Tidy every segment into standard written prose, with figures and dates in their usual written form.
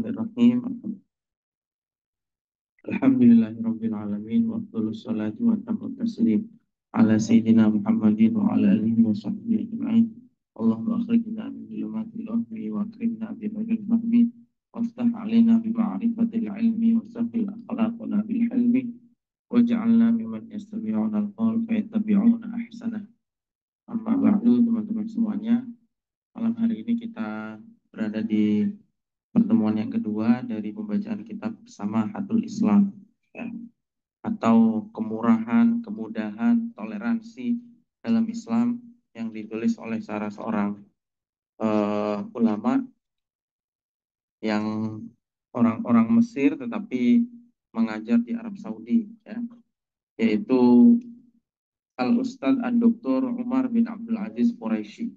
Bismillahirrahmanirrahim. Alhamdulillahirabbil alamin wa afdhalus salatu wa tammu taslim ala sayyidina Muhammadin wa ala alihi wa sahbihi ajma'in. Allahumma akhrijna min dhulumatil wahmi wa akrimna bi nuril fahmi waftah alaina bi ma'rifatil ilmi wa sahhil akhlaqana bil hilmi waj'alna mimman yastami'una al-qawl fa yattabi'una ahsanah. Amma ba'du, teman-teman semuanya, malam hari ini kita berada di pertemuan yang kedua dari pembacaan kitab Samahatul Islam, ya, atau kemurahan, kemudahan, toleransi dalam Islam yang ditulis oleh salah seorang ulama yang orang-orang Mesir tetapi mengajar di Arab Saudi, ya, yaitu Al-Ustadz Ad-Doktor Umar bin Abdul Aziz Quraisy.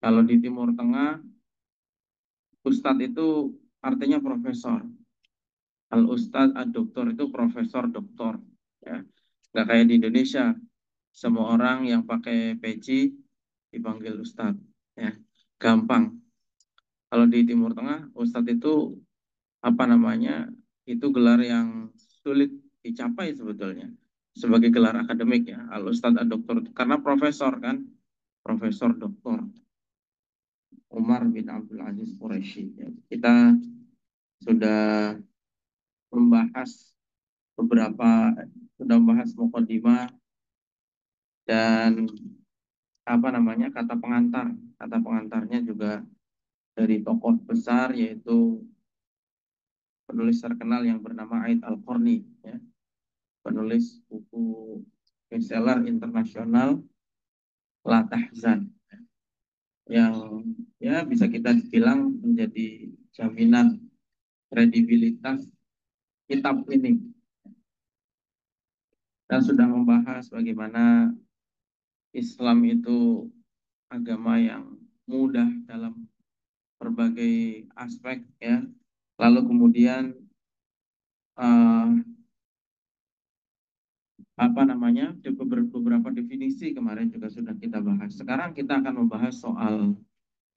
Kalau di Timur Tengah, Ustadz itu artinya profesor. Al-Ustadz Ad-Doktor itu profesor doktor, ya. Nggak kayak di Indonesia, semua orang yang pakai peci dipanggil Ustadz, ya. Gampang. Kalau di Timur Tengah, Ustadz itu apa namanya? Itu gelar yang sulit dicapai sebetulnya sebagai gelar akademik, ya. Al-Ustadz Ad-Doktor karena profesor kan, profesor doktor Umar bin Abdul Aziz Quraisy, ya. Kita sudah membahas sudah membahas mukadimah dan apa namanya kata pengantarnya juga dari tokoh besar, yaitu penulis terkenal yang bernama Aid Al-Qarni, ya, penulis buku bestseller internasional La Tahzan, yang ya bisa kita bilang menjadi jaminan kredibilitas kitab ini, dan sudah membahas bagaimana Islam itu agama yang mudah dalam berbagai aspek, ya. Lalu kemudian eh, apa namanya beberapa definisi kemarin juga sudah kita bahas. Sekarang kita akan membahas soal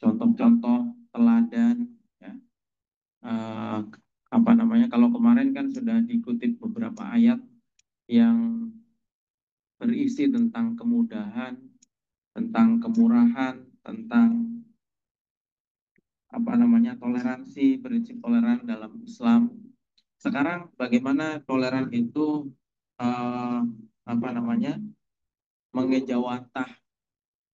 contoh-contoh teladan, ya. Eh, apa namanya, kalau kemarin kan sudah dikutip beberapa ayat yang berisi tentang kemudahan, tentang kemurahan, tentang apa namanya toleransi, prinsip toleran dalam Islam. Sekarang bagaimana toleran itu eh, apa namanya mengejawantah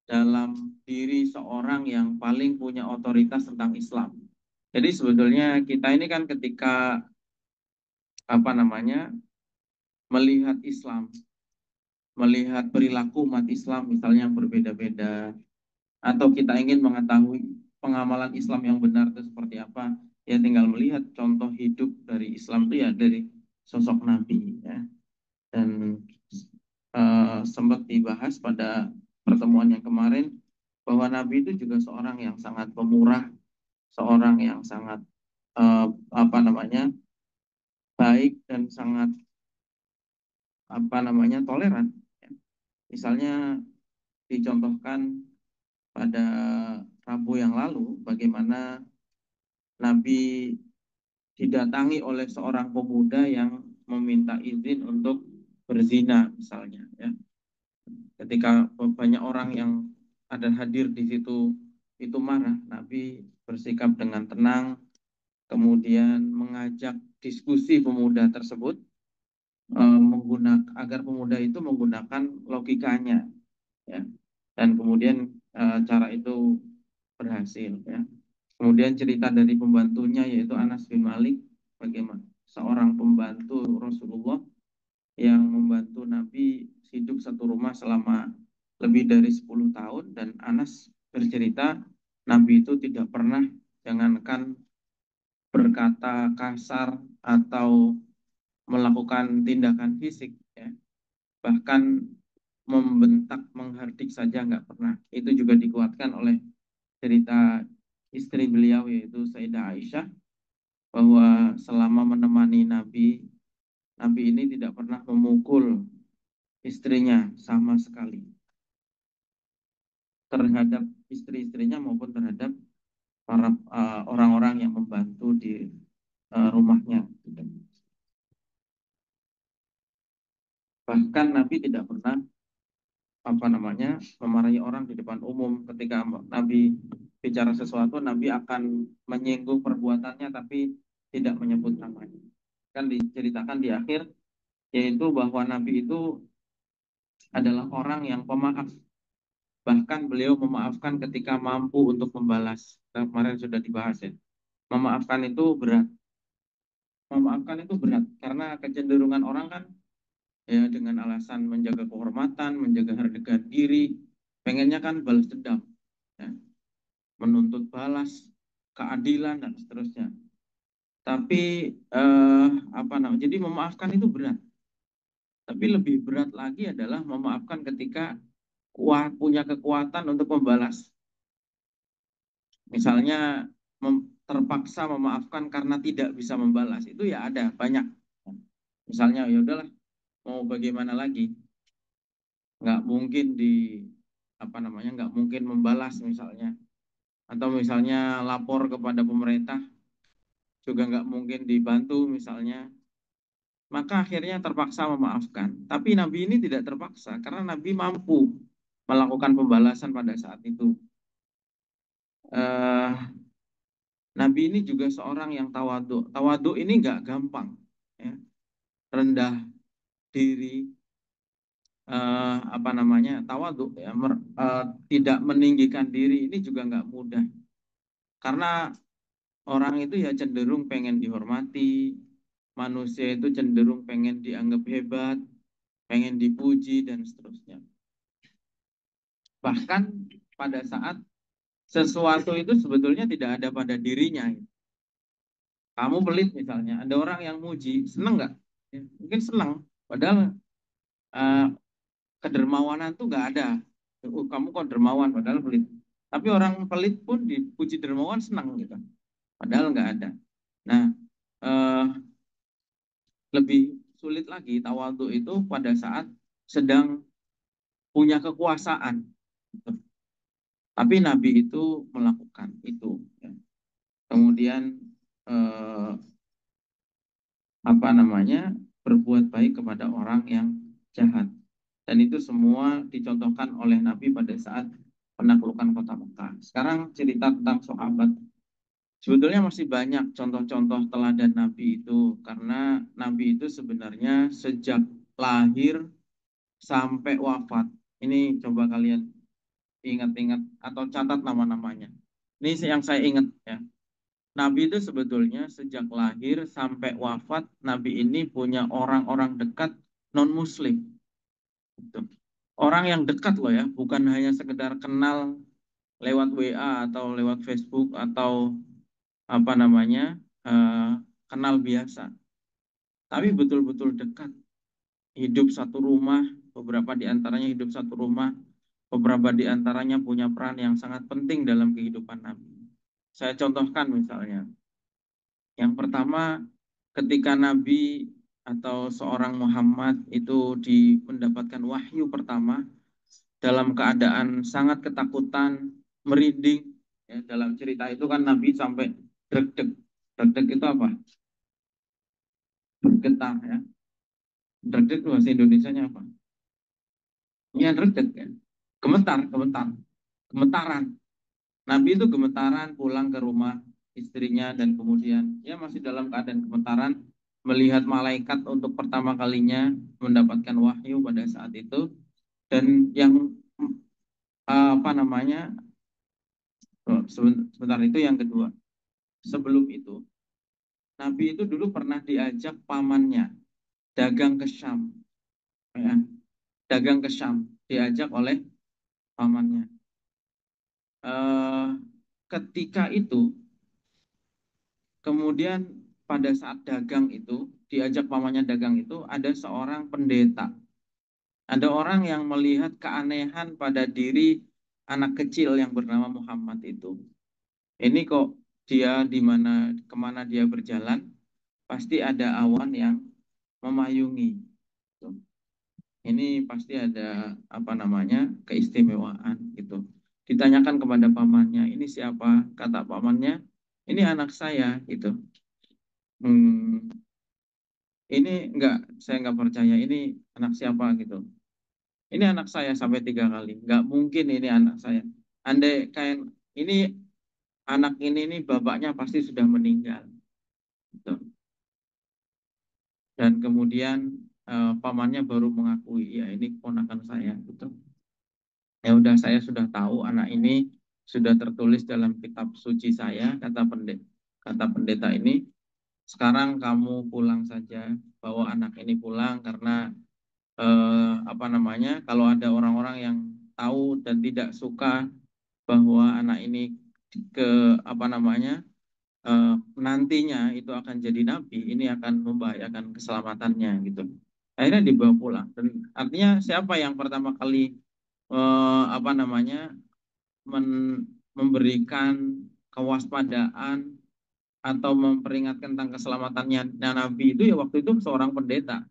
dalam diri seorang yang paling punya otoritas tentang Islam. Jadi sebetulnya kita ini kan ketika apa namanya melihat Islam, melihat perilaku umat Islam misalnya yang berbeda-beda, atau kita ingin mengetahui pengamalan Islam yang benar itu seperti apa, ya tinggal melihat contoh hidup dari Islam itu ya dari sosok Nabi, ya. Dan sempat dibahas pada pertemuan yang kemarin bahwa Nabi itu juga seorang yang sangat pemurah, seorang yang sangat apa namanya baik dan sangat apa namanya toleran, ya. Misalnya dicontohkan pada Rabu yang lalu bagaimana Nabi didatangi oleh seorang pemuda yang meminta izin untuk berzina misalnya, ya. Ketika banyak orang yang ada hadir di situ itu marah, Nabi bersikap dengan tenang, kemudian mengajak diskusi pemuda tersebut, menggunakan agar pemuda itu menggunakan logikanya, ya. Dan kemudian cara itu berhasil, ya. Kemudian cerita dari pembantunya yaitu Anas bin Malik, bagaimana seorang pembantu Rasulullah yang membantu Nabi hidup satu rumah selama lebih dari 10 tahun, dan Anas bercerita Nabi itu tidak pernah, jangankan berkata kasar atau melakukan tindakan fisik, ya, bahkan membentak, menghardik saja nggak pernah. Itu juga dikuatkan oleh cerita istri beliau yaitu Sayyidah Aisyah, bahwa selama menemani Nabi, Nabi ini tidak pernah memukul istrinya sama sekali, terhadap istri-istrinya maupun terhadap para orang-orang yang membantu di rumahnya. Bahkan Nabi tidak pernah memarahi orang di depan umum. Ketika Nabi bicara sesuatu, Nabi akan menyinggung perbuatannya tapi tidak menyebut namanya. Kan diceritakan di akhir yaitu bahwa Nabi itu adalah orang yang pemaaf. Bahkan beliau memaafkan ketika mampu untuk membalas. Kemarin sudah dibahas ya. Memaafkan itu berat. Memaafkan itu berat karena kecenderungan orang kan ya dengan alasan menjaga kehormatan, menjaga harga diri, pengennya kan balas dendam, ya, menuntut balas, keadilan dan seterusnya. Tapi jadi memaafkan itu berat. Tapi lebih berat lagi adalah memaafkan ketika punya kekuatan untuk membalas. Misalnya terpaksa memaafkan karena tidak bisa membalas. Itu ya ada banyak. Misalnya ya udahlah, mau bagaimana lagi? Nggak mungkin nggak mungkin membalas misalnya. Atau misalnya lapor kepada pemerintah juga nggak mungkin dibantu misalnya. Maka akhirnya terpaksa memaafkan. Tapi Nabi ini tidak terpaksa karena Nabi mampu melakukan pembalasan pada saat itu. Eh, Nabi ini juga seorang yang tawadu. Tawadu ini nggak gampang, ya. Rendah diri, tawadu, ya, tidak meninggikan diri ini juga nggak mudah. Karena orang itu ya cenderung pengen dihormati, manusia itu cenderung pengen dianggap hebat, pengen dipuji dan seterusnya. Bahkan pada saat sesuatu itu sebetulnya tidak ada pada dirinya. Kamu pelit misalnya, ada orang yang muji, seneng nggak? Ya, mungkin seneng, padahal uh, kedermawanan tuh nggak ada. Kamu kok dermawan, padahal pelit. Tapi orang pelit pun dipuji dermawan senang gitu, padahal nggak ada. Nah, uh, lebih sulit lagi tawadhu itu pada saat sedang punya kekuasaan. Gitu. Tapi Nabi itu melakukan itu. Ya. Kemudian eh, berbuat baik kepada orang yang jahat. Dan itu semua dicontohkan oleh Nabi pada saat penaklukan kota Mekah. Sekarang cerita tentang sahabat. Sebetulnya masih banyak contoh-contoh teladan Nabi itu karena Nabi itu sebenarnya sejak lahir sampai wafat. Ini coba kalian ingat-ingat atau catat nama-namanya. Ini yang saya ingat ya. Nabi itu sebetulnya sejak lahir sampai wafat, Nabi ini punya orang-orang dekat non-Muslim. Gitu. Orang yang dekat loh ya, bukan hanya sekedar kenal lewat WA atau lewat Facebook atau apa namanya eh, kenal biasa, tapi betul-betul dekat. Hidup satu rumah, beberapa di antaranya hidup satu rumah, beberapa di antaranya punya peran yang sangat penting dalam kehidupan Nabi. Saya contohkan misalnya, yang pertama ketika Nabi atau seorang Muhammad itu mendapatkan wahyu pertama dalam keadaan sangat ketakutan, merinding. Ya, dalam cerita itu kan Nabi sampai deg-deg. Deg-deg itu apa? Bergetar ya. Deg-deg bahasa Indonesianya apa? Ya deg-deg ya. Gemetar, gemetar. Gemetaran. Nabi itu gemetaran pulang ke rumah istrinya dan kemudian ya masih dalam keadaan gemetaran melihat malaikat untuk pertama kalinya mendapatkan wahyu pada saat itu dan yang apa namanya sebentar itu yang kedua. Sebelum itu Nabi itu dulu pernah diajak pamannya dagang ke Syam, ya, dagang ke Syam, diajak oleh pamannya. Eh, ketika itu, kemudian pada saat dagang itu, diajak pamannya dagang itu, ada seorang pendeta. Ada orang yang melihat keanehan pada diri anak kecil yang bernama Muhammad itu. Ini kok dia di mana kemana dia berjalan, pasti ada awan yang memayungi. Ini pasti ada keistimewaan gitu. ditanyakan kepada pamannya, ini siapa? Kata pamannya, ini anak saya gitu. Hmm, ini saya nggak percaya, ini anak siapa gitu. Ini anak saya sampai 3 kali. Nggak mungkin ini anak saya. Andai kayak ini anak ini bapaknya pasti sudah meninggal. Gitu. Dan kemudian pamannya baru mengakui, ya ini keponakan saya. Gitu. Ya udah saya sudah tahu anak ini sudah tertulis dalam kitab suci saya, kata pendeta ini. Sekarang kamu pulang saja, bawa anak ini pulang karena apa namanya? Kalau ada orang-orang yang tahu dan tidak suka bahwa anak ini ke apa namanya nantinya itu akan jadi nabi, ini akan membahayakan keselamatannya gitu. Akhirnya dibawa pulang. Dan artinya siapa yang pertama kali apa namanya memberikan kewaspadaan atau memperingatkan tentang keselamatannya nabi itu ya waktu itu seorang pendeta.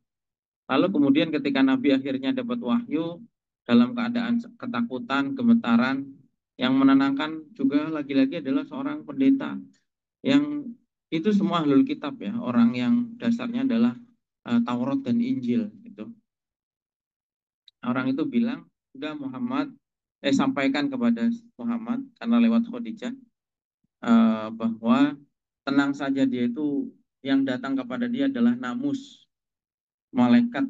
Lalu kemudian ketika nabi akhirnya dapat wahyu dalam keadaan ketakutan, gemetaran, yang menenangkan juga lagi-lagi adalah seorang pendeta yang itu semua ahlul kitab ya, orang yang dasarnya adalah Taurat dan Injil gitu. Orang itu bilang, udah Muhammad, sampaikan kepada Muhammad karena lewat Khadijah bahwa tenang saja, dia itu yang datang kepada dia adalah Namus, malaikat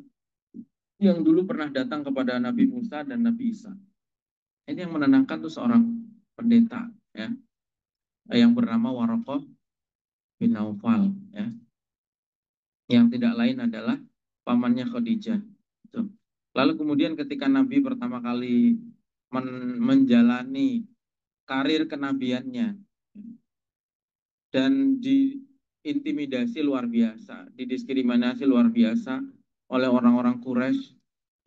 yang dulu pernah datang kepada Nabi Musa dan Nabi Isa. Ini yang menenangkan tuh seorang pendeta ya, yang bernama Warokoh bin Naufal ya, yang tidak lain adalah pamannya Khadijah. Gitu. Lalu kemudian ketika Nabi pertama kali menjalani karir kenabiannya dan diintimidasi luar biasa, didiskriminasi luar biasa oleh orang-orang Quraisy,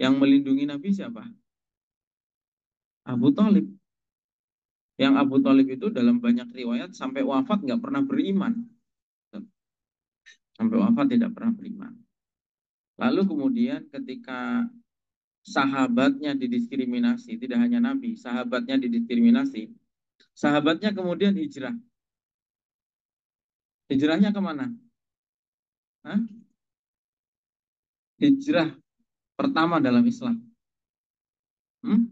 yang melindungi Nabi siapa? Abu Talib. Yang Abu Talib itu dalam banyak riwayat sampai wafat nggak pernah beriman. Sampai wafat tidak pernah beriman. Lalu kemudian ketika sahabatnya didiskriminasi, tidak hanya Nabi, sahabatnya didiskriminasi, sahabatnya kemudian hijrah. Hijrahnya kemana? Hah? Hijrah pertama dalam Islam. Hmm?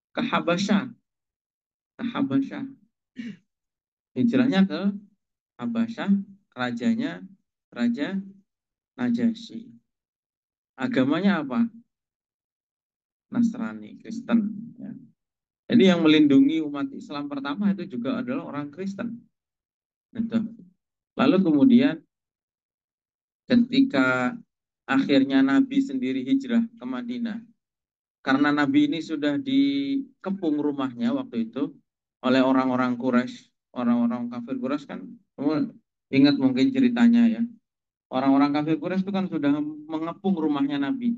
Ke Habasyah. Ke Habasyah. Hijrahnya ke Habasyah, rajanya Raja Najasyi. Agamanya apa? Nasrani, Kristen. Ya. Jadi yang melindungi umat Islam pertama itu juga adalah orang Kristen. Gitu. Lalu kemudian ketika akhirnya Nabi sendiri hijrah ke Madinah, karena Nabi ini sudah dikepung rumahnya waktu itu oleh orang-orang Quraisy, orang-orang kafir Quraisy kan, kamu ingat mungkin ceritanya ya. Orang-orang kafir Quraisy itu kan sudah mengepung rumahnya Nabi,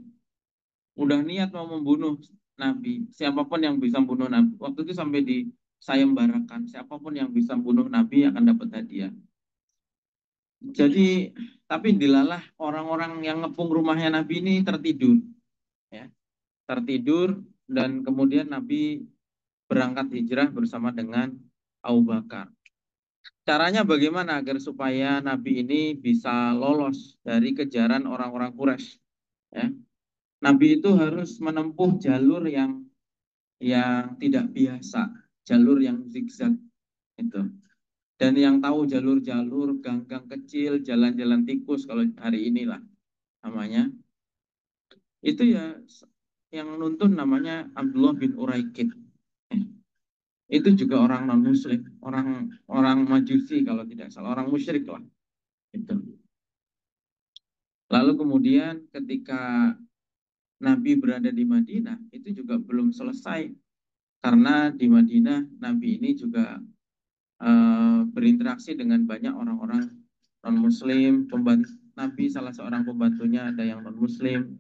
udah niat mau membunuh Nabi, siapapun yang bisa membunuh Nabi. Waktu itu sampai disayembarakan, siapapun yang bisa membunuh Nabi akan dapat hadiah. Jadi, tapi dilalah orang-orang yang ngepung rumahnya Nabi ini tertidur, ya, tertidur dan kemudian Nabi berangkat hijrah bersama dengan Abu Bakar. Caranya bagaimana agar supaya Nabi ini bisa lolos dari kejaran orang-orang Quraisy? Ya, Nabi itu harus menempuh jalur yang tidak biasa, jalur yang zigzag itu. Dan yang tahu jalur-jalur gang-gang kecil, jalan-jalan tikus kalau hari inilah namanya, itu ya yang nuntun namanya Abdullah bin Uraikid. Eh, Itu juga orang non Muslim, orang orang Majusi kalau tidak salah, orang musyrik lah. Itu. Lalu kemudian ketika Nabi berada di Madinah, itu juga belum selesai karena di Madinah Nabi ini juga berinteraksi dengan banyak orang-orang non-Muslim. Nabi salah seorang pembantunya ada yang non-Muslim,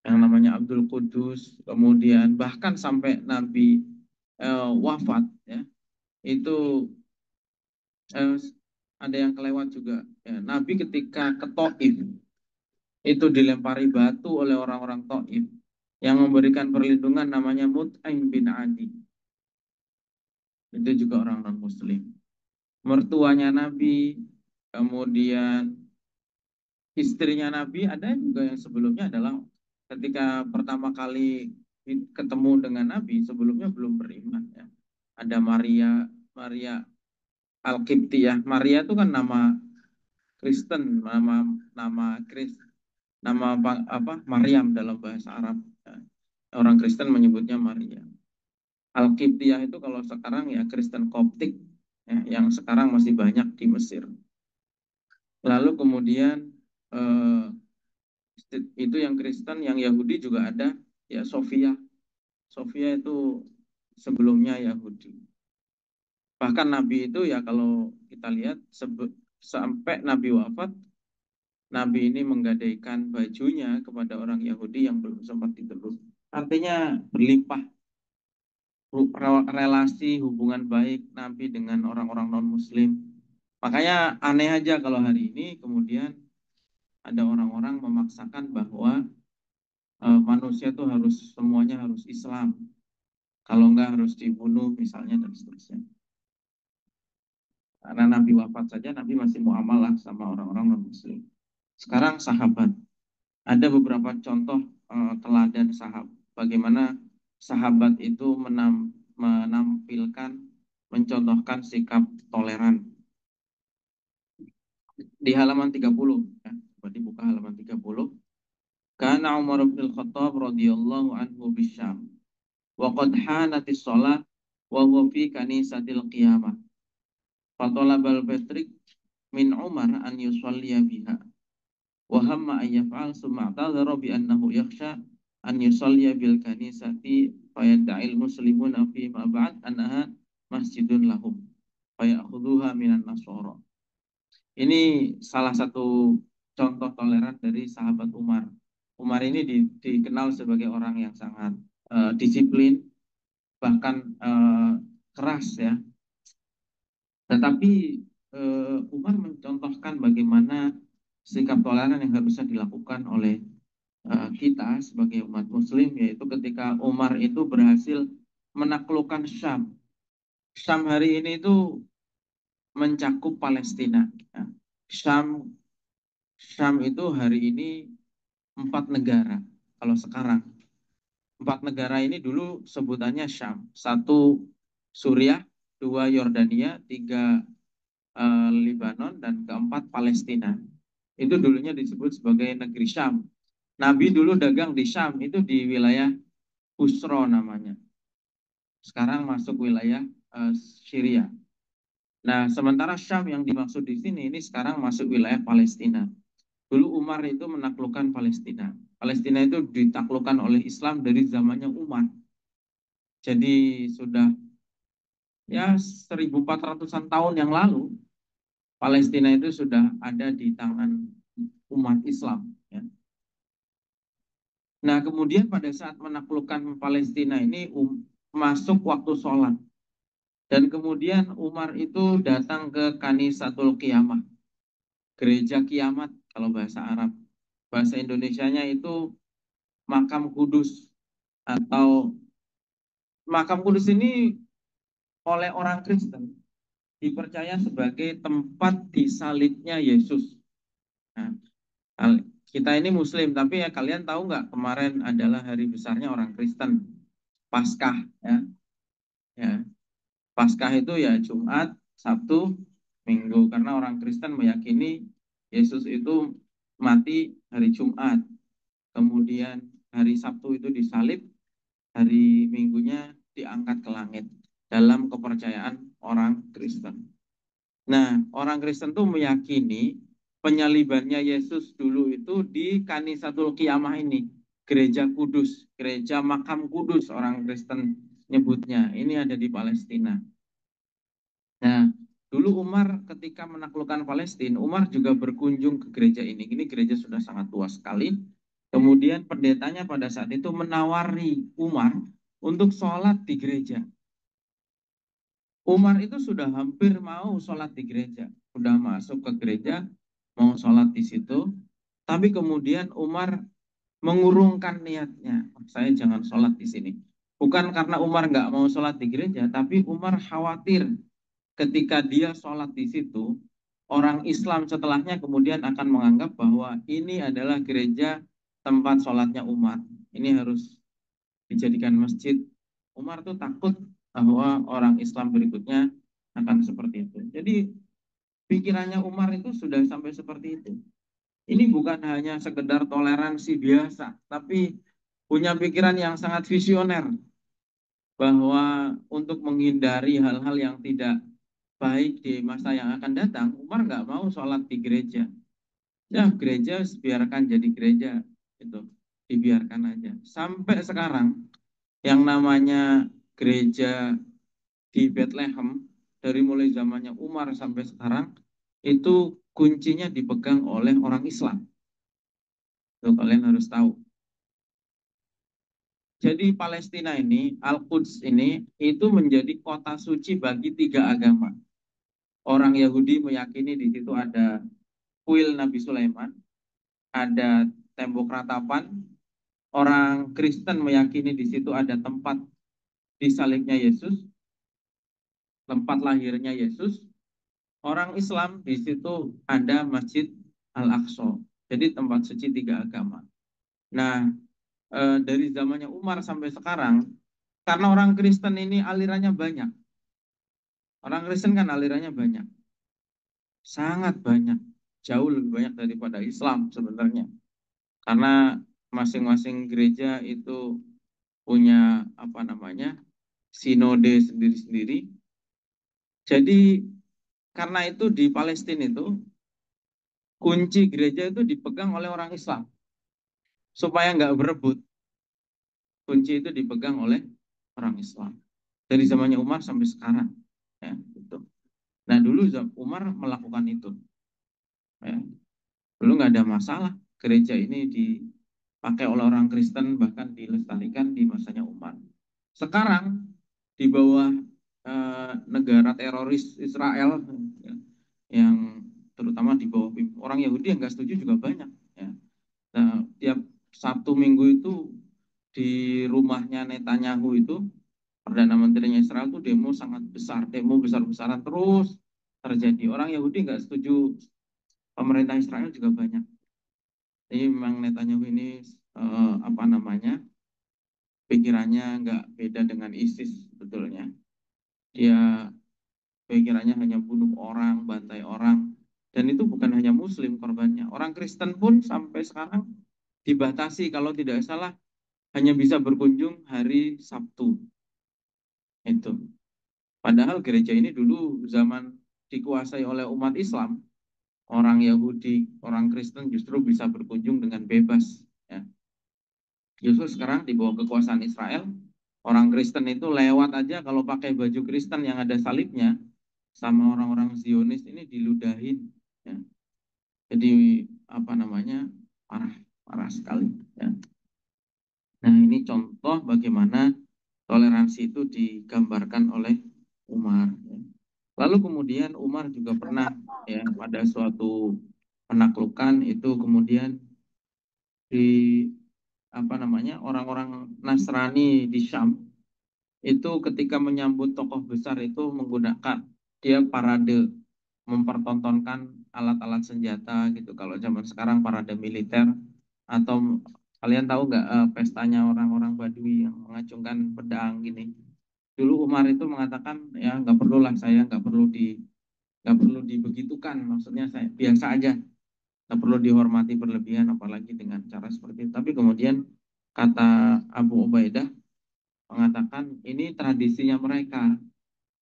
yang namanya Abdul Qudus. Kemudian bahkan sampai Nabi wafat, ya, itu eh, ada yang kelewat juga. Ya, Nabi ketika ke Taif itu dilempari batu oleh orang-orang Taif. Yang memberikan perlindungan namanya Mut'im bin Adi. Itu juga orang non-muslim. Mertuanya Nabi, kemudian istrinya Nabi, ada juga yang sebelumnya adalah ketika pertama kali ketemu dengan Nabi, sebelumnya belum beriman ya. Ada Maria, Maria Al-Qibtiyah. Maria itu kan nama Kristen, nama nama nama apa Maryam dalam bahasa Arab. Ya. Orang Kristen menyebutnya Maria. Al-Qibtiyah itu kalau sekarang ya Kristen Koptik ya, yang sekarang masih banyak di Mesir. Lalu kemudian eh, itu yang Kristen, yang Yahudi juga ada ya Sofia. Sofia itu sebelumnya Yahudi. Bahkan Nabi itu ya kalau kita lihat sampai Nabi wafat, Nabi ini menggadaikan bajunya kepada orang Yahudi yang belum sempat diteluh. Artinya berlimpah relasi hubungan baik Nabi dengan orang-orang non-Muslim. Makanya aneh aja kalau hari ini kemudian ada orang-orang memaksakan bahwa manusia tuh harus semuanya harus Islam. Kalau enggak harus dibunuh misalnya dan seterusnya. Karena Nabi wafat saja, Nabi masih muamalah sama orang-orang non-Muslim. Sekarang sahabat. Ada beberapa contoh teladan sahabat. Bagaimana sahabat itu menampilkan, mencontohkan sikap toleran. Di halaman 30, ya. Coba dibuka halaman 30. Kana Umar bin Khattab radhiyallahu anhu bisyam. Wa qad hanatis shalah wa huwa fi kanisatil qiyamah. Fatalabal Patrik min Umar an yusalliya biha. Wa hamma an yaf'al summa i'tadhara bi annahu yakhsha an yusalliya bil kanisati fayad'il muslimuna fi ma ba'd annaha masjidun lahum fayakhudhuha minan nasara. Ini salah satu contoh toleran dari sahabat Umar. Umar ini dikenal sebagai orang yang sangat disiplin, bahkan keras ya. Tetapi Umar mencontohkan bagaimana sikap toleran yang harusnya dilakukan oleh kita sebagai umat Muslim, yaitu ketika Umar itu berhasil menaklukkan Syam. Syam hari ini itu mencakup Palestina. Ya. Syam Syam itu hari ini 4 negara. Kalau sekarang 4 negara ini dulu sebutannya Syam. 1 Suriah, 2 Yordania, 3 Lebanon, dan keempat Palestina. Itu dulunya disebut sebagai negeri Syam. Nabi dulu dagang di Syam, itu di wilayah Busro namanya. Sekarang masuk wilayah Syria. Nah, sementara Syam yang dimaksud di sini ini sekarang masuk wilayah Palestina. Dulu Umar itu menaklukkan Palestina. Palestina itu ditaklukkan oleh Islam dari zamannya Umar. Jadi sudah ya 1400-an tahun yang lalu Palestina itu sudah ada di tangan umat Islam. Ya. Nah, kemudian pada saat menaklukkan Palestina ini masuk waktu sholat. Dan kemudian Umar itu datang ke Kanisatul Qiyamah. Gereja Kiamat kalau bahasa Arab. Bahasa Indonesianya itu Makam Kudus. Atau Makam Kudus ini oleh orang Kristen dipercaya sebagai tempat disalibnya Yesus. Nah, kita ini Muslim, tapi ya kalian tahu nggak kemarin adalah hari besarnya orang Kristen, Paskah, ya. Ya, Paskah itu ya Jumat, Sabtu, Minggu, karena orang Kristen meyakini Yesus itu mati hari Jumat, kemudian hari Sabtu itu disalib, hari Minggunya diangkat ke langit dalam kepercayaan orang Kristen. Nah, orang Kristen tuh meyakini penyalibannya Yesus dulu itu di Kanisatul Qiyamah ini, gereja kudus, gereja makam kudus orang Kristen nyebutnya. Ini ada di Palestina. Nah, dulu Umar ketika menaklukkan Palestina, Umar juga berkunjung ke gereja ini. Ini gereja sudah sangat tua sekali. Kemudian pendetanya pada saat itu menawari Umar untuk sholat di gereja. Umar itu sudah hampir mau sholat di gereja, sudah masuk ke gereja, mau sholat di situ. Tapi kemudian Umar mengurungkan niatnya. Saya jangan sholat di sini. Bukan karena Umar nggak mau sholat di gereja, tapi Umar khawatir ketika dia sholat di situ, orang Islam setelahnya kemudian akan menganggap bahwa ini adalah gereja tempat sholatnya Umar. Ini harus dijadikan masjid. Umar tuh takut bahwa orang Islam berikutnya akan seperti itu. Jadi pikirannya Umar itu sudah sampai seperti itu. Ini bukan hanya sekedar toleransi biasa, tapi punya pikiran yang sangat visioner bahwa untuk menghindari hal-hal yang tidak baik di masa yang akan datang, Umar nggak mau sholat di gereja. Ya, gereja biarkan jadi gereja, itu dibiarkan aja. Sampai sekarang, yang namanya gereja di Bethlehem, dari mulai zamannya Umar sampai sekarang, itu kuncinya dipegang oleh orang Islam. Itu kalian harus tahu. Jadi Palestina ini, Al-Quds ini, itu menjadi kota suci bagi tiga agama. Orang Yahudi meyakini di situ ada kuil Nabi Sulaiman, ada tembok ratapan. Orang Kristen meyakini di situ ada tempat disalibnya Yesus, tempat lahirnya Yesus. Orang Islam di situ ada Masjid Al-Aqsa. Jadi tempat suci tiga agama. Nah, dari zamannya Umar sampai sekarang, karena orang Kristen ini alirannya banyak. Orang Kristen kan alirannya banyak. Sangat banyak. Jauh lebih banyak daripada Islam sebenarnya. Karena masing-masing gereja itu punya apa namanya sinode sendiri-sendiri. Jadi karena itu di Palestina itu kunci gereja itu dipegang oleh orang Islam supaya nggak berebut. Kunci itu dipegang oleh orang Islam dari zamannya Umar sampai sekarang. Ya, gitu. Nah dulu Umar melakukan itu. Ya. Dulu nggak ada masalah. Gereja ini dipakai oleh orang Kristen bahkan dilestarikan di masanya Umar. Sekarang di bawah negara teroris Israel ya, yang terutama di bawah orang Yahudi yang nggak setuju juga banyak. Ya. Nah, tiap Sabtu Minggu itu di rumahnya Netanyahu itu Perdana Menterinya Israel itu demo sangat besar, demo besar-besaran terus terjadi. Orang Yahudi nggak setuju pemerintah Israel juga banyak. Jadi memang Netanyahu ini apa namanya pikirannya nggak beda dengan ISIS sebetulnya. Dia pikirannya hanya bunuh orang, bantai orang, dan itu bukan hanya Muslim korbannya. Orang Kristen pun sampai sekarang dibatasi kalau tidak salah hanya bisa berkunjung hari Sabtu. Itu. Padahal gereja ini dulu zaman dikuasai oleh umat Islam, orang Yahudi, orang Kristen justru bisa berkunjung dengan bebas. Ya. Justru sekarang di bawah kekuasaan Israel, orang Kristen itu lewat aja kalau pakai baju Kristen yang ada salibnya, sama orang-orang Zionis ini diludahin. Ya. Jadi apa namanya parah, parah sekali. Ya. Nah ini contoh bagaimana toleransi itu digambarkan oleh Umar. Ya. Lalu kemudian Umar juga pernah ya pada suatu penaklukan itu kemudian di apa namanya orang-orang Nasrani di Syam itu ketika menyambut tokoh besar itu menggunakan dia parade mempertontonkan alat-alat senjata gitu. Kalau zaman sekarang parade militer atau kalian tahu nggak pestanya orang-orang Badui yang mengacungkan pedang gini. Dulu Umar itu mengatakan ya nggak perlulah saya nggak perlu dibegitukan. Maksudnya saya biasa aja nggak perlu dihormati berlebihan apalagi dengan cara seperti itu. Tapi kemudian kata Abu Ubaidah mengatakan ini tradisinya mereka.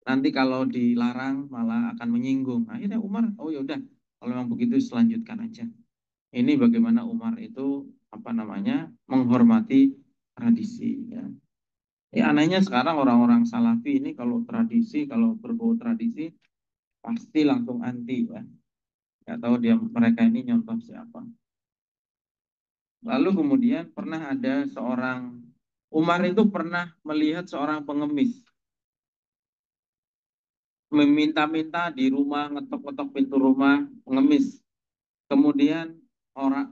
Nanti kalau dilarang malah akan menyinggung. Akhirnya Umar, oh ya udah, kalau memang begitu selanjutkan aja. Ini bagaimana Umar itu apa namanya menghormati tradisi. Ya. Ya anehnya sekarang orang-orang Salafi ini kalau tradisi, kalau berbau tradisi pasti langsung anti ya. Nggak tahu dia mereka ini nyontoh siapa. Lalu kemudian pernah ada seorang Umar itu pernah melihat seorang pengemis meminta-minta di rumah, ngetok-ngetok pintu rumah, pengemis. Kemudian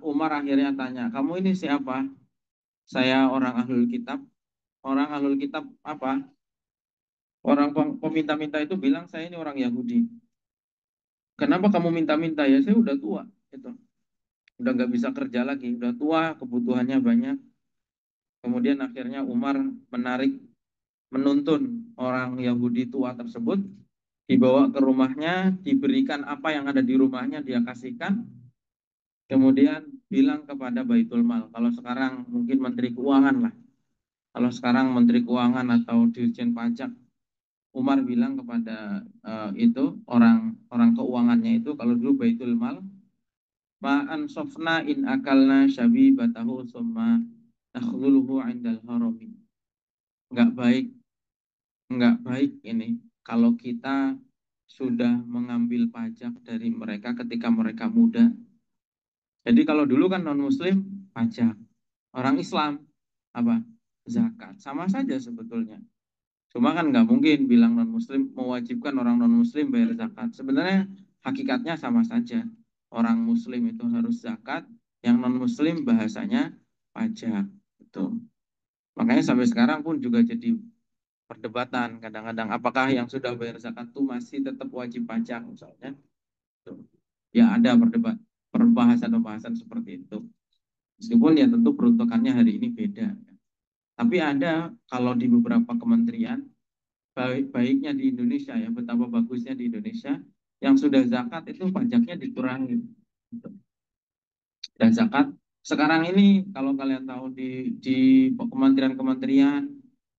Umar akhirnya tanya, kamu ini siapa? Saya orang ahlul kitab. Orang ahlul kitab apa? Orang peminta-minta itu bilang saya ini orang Yahudi. Kenapa kamu minta-minta? Ya saya udah tua, gitu. Udah nggak bisa kerja lagi, udah tua, kebutuhannya banyak. Kemudian akhirnya Umar menuntun orang Yahudi tua tersebut, dibawa ke rumahnya, diberikan apa yang ada di rumahnya, dia kasihkan, kemudian bilang kepada Baitul Mal. Kalau sekarang mungkin Menteri Keuangan lah. Kalau sekarang Menteri Keuangan atau Dirjen Pajak, Umar bilang kepada itu orang orang keuangannya itu, kalau dulu Baitul Mal, ma'an sofna in akalna syabi batahu summa nakhluluhu indal harami. Nggak baik, nggak baik ini kalau kita sudah mengambil pajak dari mereka ketika mereka muda. Jadi kalau dulu kan non Muslim pajak, orang Islam apa zakat, sama saja sebetulnya. Cuma kan nggak mungkin bilang non Muslim mewajibkan orang non Muslim bayar zakat. Sebenarnya hakikatnya sama saja. Orang Muslim itu harus zakat, yang non Muslim bahasanya pajak. Gitu. Makanya sampai sekarang pun juga jadi perdebatan kadang-kadang apakah yang sudah bayar zakat itu masih tetap wajib pajak misalnya. Tuh. Ya ada perbahasan-pembahasan seperti itu. Meskipun ya tentu peruntukannya hari ini beda. Tapi ada kalau di beberapa kementerian, baiknya di Indonesia ya, betapa bagusnya di Indonesia, yang sudah zakat itu pajaknya dikurangi. Dan zakat sekarang ini kalau kalian tahu di kementerian-kementerian,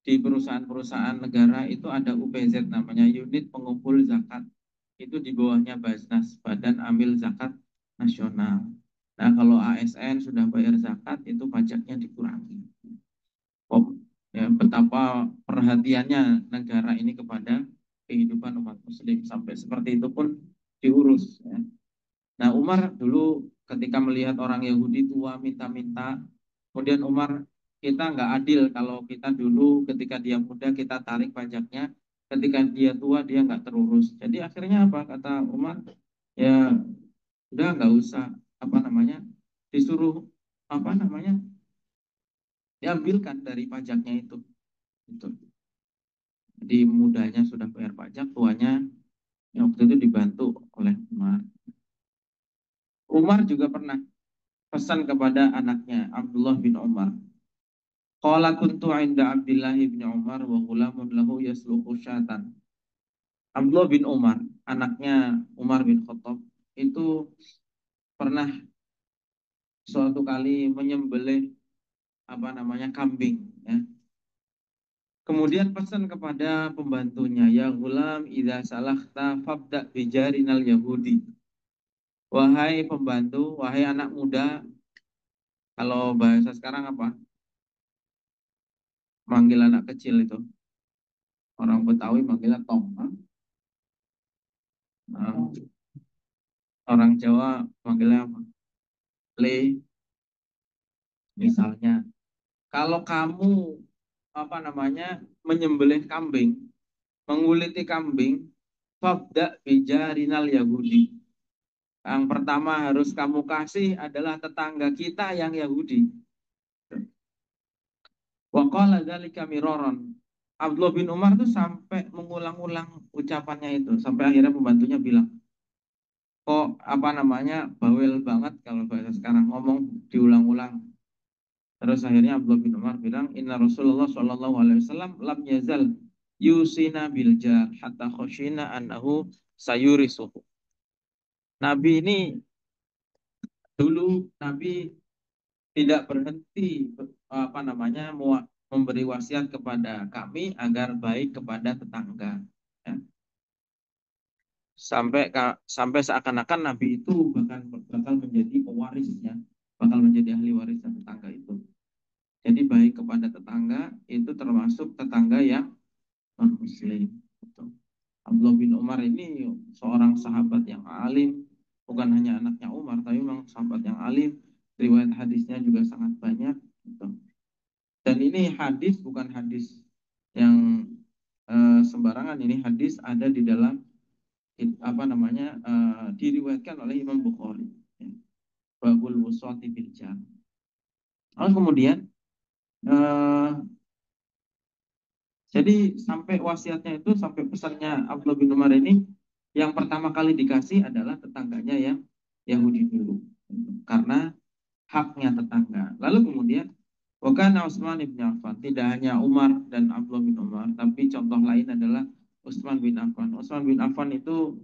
di perusahaan-perusahaan negara itu ada UPZ namanya Unit Pengumpul Zakat. Itu di bawahnya Basnas, Badan Amil Zakat Nasional. Nah, kalau ASN sudah bayar zakat itu pajaknya dikurangi. Oh, ya, betapa perhatiannya negara ini kepada kehidupan umat Muslim sampai seperti itu pun diurus. Ya. Nah, Umar dulu ketika melihat orang Yahudi tua minta-minta, kemudian Umar, kita nggak adil kalau kita dulu ketika dia muda kita tarik pajaknya, ketika dia tua dia nggak terurus. Jadi akhirnya apa kata Umar? Ya udah nggak usah apa namanya disuruh apa namanya diambilkan dari pajaknya itu. Itu. Jadi mudanya sudah bayar pajak, tuanya yang waktu itu dibantu oleh Umar. Umar juga pernah pesan kepada anaknya Abdullah bin Umar. Qala kuntu 'inda Abdullah bin Umar wa ghulamun lahu yasluqu syatan. Abdullah bin Umar, anaknya Umar bin Khattab, itu pernah suatu kali menyembelih apa namanya kambing ya. Kemudian pesan kepada pembantunya, ya gulam idza salahta fabda bijarinal yahudi. Wahai pembantu, wahai anak muda, kalau bahasa sekarang apa? Manggil anak kecil itu. Orang Betawi manggilnya Tom. Nah, orang Jawa manggilnya apa? Le, misalnya. Kalau kamu apa namanya menyembelih kambing, menguliti kambing, fabda bijarinal Yahudi. Yang pertama harus kamu kasih adalah tetangga kita yang Yahudi. Wa qala dzalika miraran. Abdullah bin Umar tuh sampai mengulang-ulang ucapannya itu, sampai akhirnya pembantunya bilang, kok apa namanya bawel banget kalau bahasa sekarang ngomong diulang-ulang. Terus akhirnya Abdullah bin Umar bilang, Inna Rasulullah Shallallahu Alaihi Wasallam lam yazal yusina bil jar hatta khoshina annahu sayurisuhu. Nabi ini dulu Nabi tidak berhenti apa namanya memberi wasiat kepada kami agar baik kepada tetangga. Ya. Sampai seakan-akan Nabi itu bakal menjadi pewarisnya, bakal menjadi ahli waris tetangga itu. Jadi baik kepada tetangga itu termasuk tetangga yang non Muslim. Gitu. Abdullah bin Umar ini seorang sahabat yang alim, bukan hanya anaknya Umar, tapi memang sahabat yang alim. Riwayat hadisnya juga sangat banyak. Gitu. Dan ini hadis bukan hadis yang sembarangan. Ini hadis ada di dalam apa namanya diriwayatkan oleh Imam Bukhari. Ya. babul wuswati bil jar. Lalu kemudian eh, jadi sampai wasiatnya itu, sampai pesannya Abdullah bin Umar ini, yang pertama kali dikasih adalah tetangganya yang Yahudi dulu, karena haknya tetangga. Lalu kemudian wakana Utsman bin Affan, tidak hanya Umar dan Abdullah bin Umar, tapi contoh lain adalah Utsman bin Affan. Utsman bin Affan itu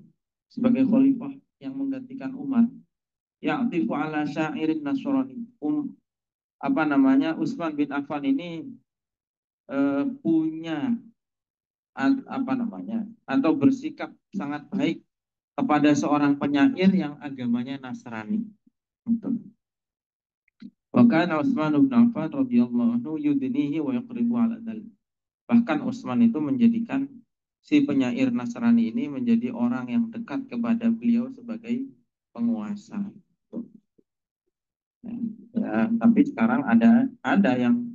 sebagai khalifah yang menggantikan Umar, ya'tifu ala syairin nasrani. Apa namanya, Utsman bin Affan ini punya apa namanya, atau bersikap sangat baik kepada seorang penyair yang agamanya Nasrani. Wa kana Utsman bin Affan radhiyallahu anhu yudnihi wa yaqribu ala dzalik. Bahkan Utsman itu menjadikan si penyair Nasrani ini menjadi orang yang dekat kepada beliau sebagai penguasa. Ya, tapi sekarang ada yang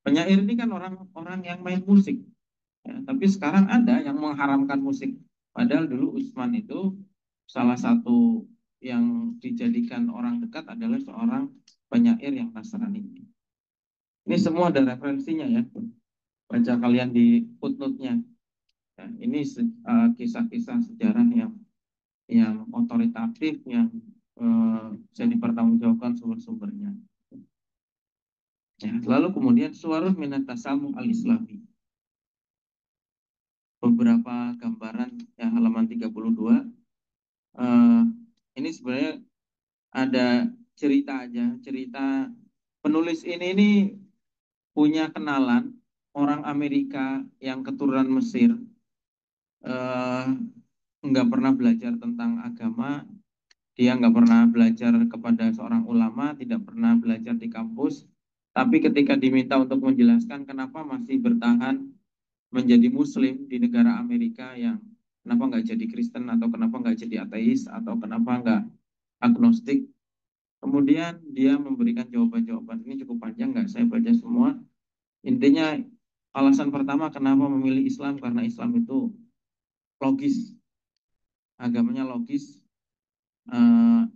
penyair ini kan orang-orang yang main musik. Ya, tapi sekarang ada yang mengharamkan musik. Padahal dulu Utsman itu salah satu yang dijadikan orang dekat adalah seorang penyair yang Nasrani. Ini semua ada referensinya ya. Baca kalian di footnote-nya. Ya, ini kisah-kisah sejarah yang otoritatif, yang bisa dipertanggungjawabkan sumber-sumbernya. Ya, lalu kemudian suarul minat tasamuh al-islami. Beberapa gambaran ya, halaman 32. Ini sebenarnya ada cerita aja, cerita penulis ini punya kenalan orang Amerika yang keturunan Mesir, eh, nggak pernah belajar tentang agama, dia nggak pernah belajar kepada seorang ulama, tidak pernah belajar di kampus, tapi ketika diminta untuk menjelaskan kenapa masih bertahan menjadi Muslim di negara Amerika, yang kenapa nggak jadi Kristen, atau kenapa nggak jadi ateis, atau kenapa nggak agnostik. Kemudian dia memberikan jawaban-jawaban, ini cukup panjang, nggak saya baca semua. Intinya alasan pertama kenapa memilih Islam, karena Islam itu logis, agamanya logis,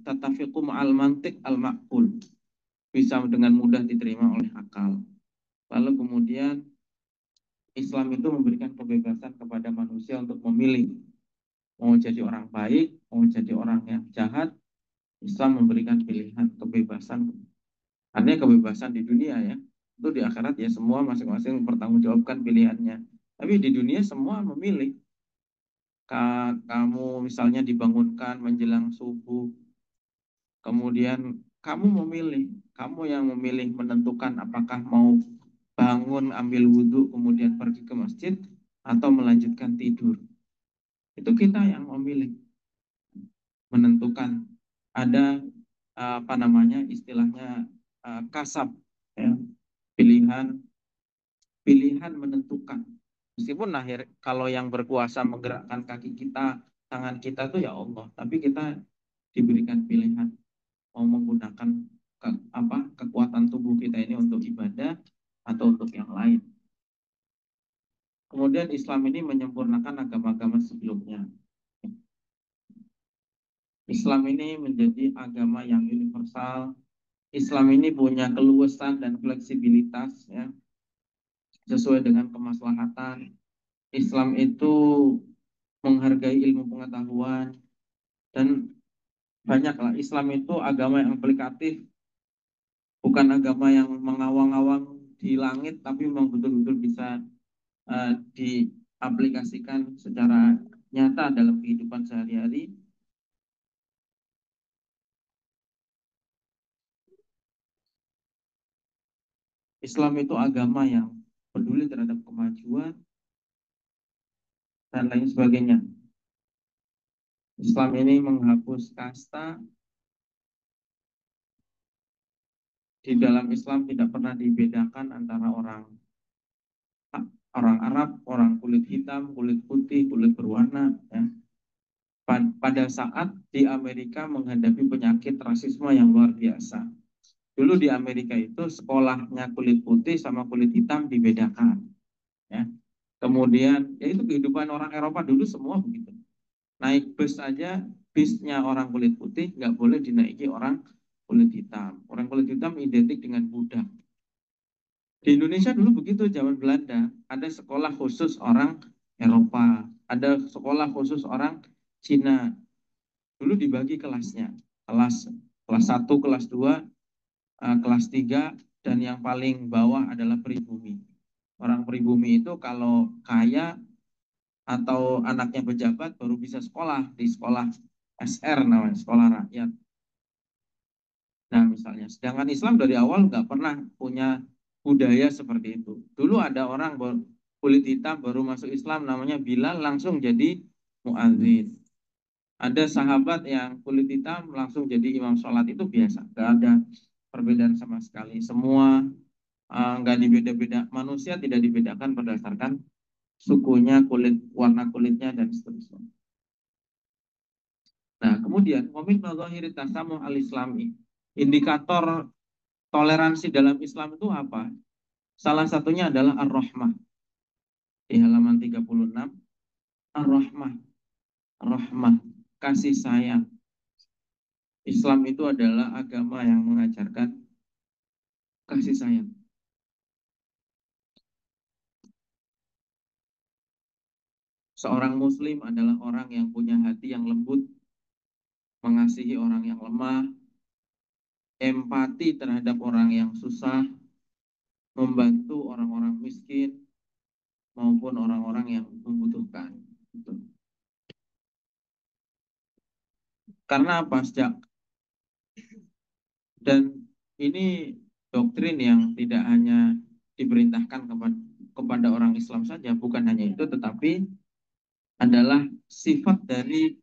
tatafiqu ma'al mantik al-ma'qul, bisa dengan mudah diterima oleh akal. Lalu kemudian Islam itu memberikan kebebasan kepada manusia untuk memilih mau jadi orang baik, mau jadi orang yang jahat. Islam memberikan pilihan, kebebasan. Artinya kebebasan di dunia ya. Itu di akhirat ya semua masing-masing mempertanggungjawabkan pilihannya. Tapi di dunia semua memilih. Kamu misalnya dibangunkan menjelang subuh, kemudian kamu yang memilih menentukan apakah mau bangun, ambil wudhu, kemudian pergi ke masjid, atau melanjutkan tidur. Itu kita yang memilih, menentukan. Ada apa namanya, istilahnya kasab, ya, pilihan pilihan menentukan. Meskipun akhir kalau yang berkuasa menggerakkan kaki kita, tangan kita tuh ya Allah, tapi kita diberikan pilihan mau menggunakan kekuatan tubuh kita ini untuk ibadah atau untuk yang lain. Kemudian Islam ini menyempurnakan agama-agama sebelumnya. Islam ini menjadi agama yang universal. Islam ini punya keluasan dan fleksibilitas ya, sesuai dengan kemaslahatan. Islam itu menghargai ilmu pengetahuan, dan banyaklah. Islam itu agama yang aplikatif, bukan agama yang mengawang-awang di langit, tapi memang betul-betul bisa diaplikasikan secara nyata dalam kehidupan sehari-hari. Islam itu agama yang peduli terhadap kemajuan dan lain sebagainya. Islam ini menghapus kasta. Di dalam Islam tidak pernah dibedakan antara orang Arab, orang kulit hitam, kulit putih, kulit berwarna. Ya. Pada saat di Amerika menghadapi penyakit rasisme yang luar biasa. Dulu di Amerika itu sekolahnya kulit putih sama kulit hitam dibedakan. Ya. Kemudian ya itu kehidupan orang Eropa dulu semua begitu. Naik bus aja, bisnya orang kulit putih nggak boleh dinaiki orang kulit hitam. Orang kulit hitam identik dengan budak. Di Indonesia dulu begitu, zaman Belanda. Ada sekolah khusus orang Eropa, ada sekolah khusus orang Cina. Dulu dibagi kelasnya. Kelas kelas 1, kelas 2, kelas 3, dan yang paling bawah adalah pribumi. Orang pribumi itu kalau kaya atau anaknya pejabat baru bisa sekolah di sekolah SR namanya, sekolah rakyat. Nah, misalnya, sedangkan Islam dari awal nggak pernah punya budaya seperti itu. Dulu ada orang kulit hitam baru masuk Islam namanya Bilal langsung jadi muadzin. Ada sahabat yang kulit hitam langsung jadi imam sholat, itu biasa, nggak ada perbedaan sama sekali. Semua nggak dibeda-beda, manusia tidak dibedakan berdasarkan sukunya, kulit, warna kulitnya dan seterusnya. Nah, kemudian wamin mazahiri tasamuh al-islami. Indikator toleransi dalam Islam itu apa? Salah satunya adalah ar-rahmah. Di halaman 36, ar-rahmah, rahmah, kasih sayang. Islam itu adalah agama yang mengajarkan kasih sayang. Seorang muslim adalah orang yang punya hati yang lembut, mengasihi orang yang lemah, empati terhadap orang yang susah, membantu orang-orang miskin maupun orang-orang yang membutuhkan. Karena apa? Dan ini doktrin yang tidak hanya diperintahkan kepada orang Islam saja, bukan hanya itu, tetapi adalah sifat dari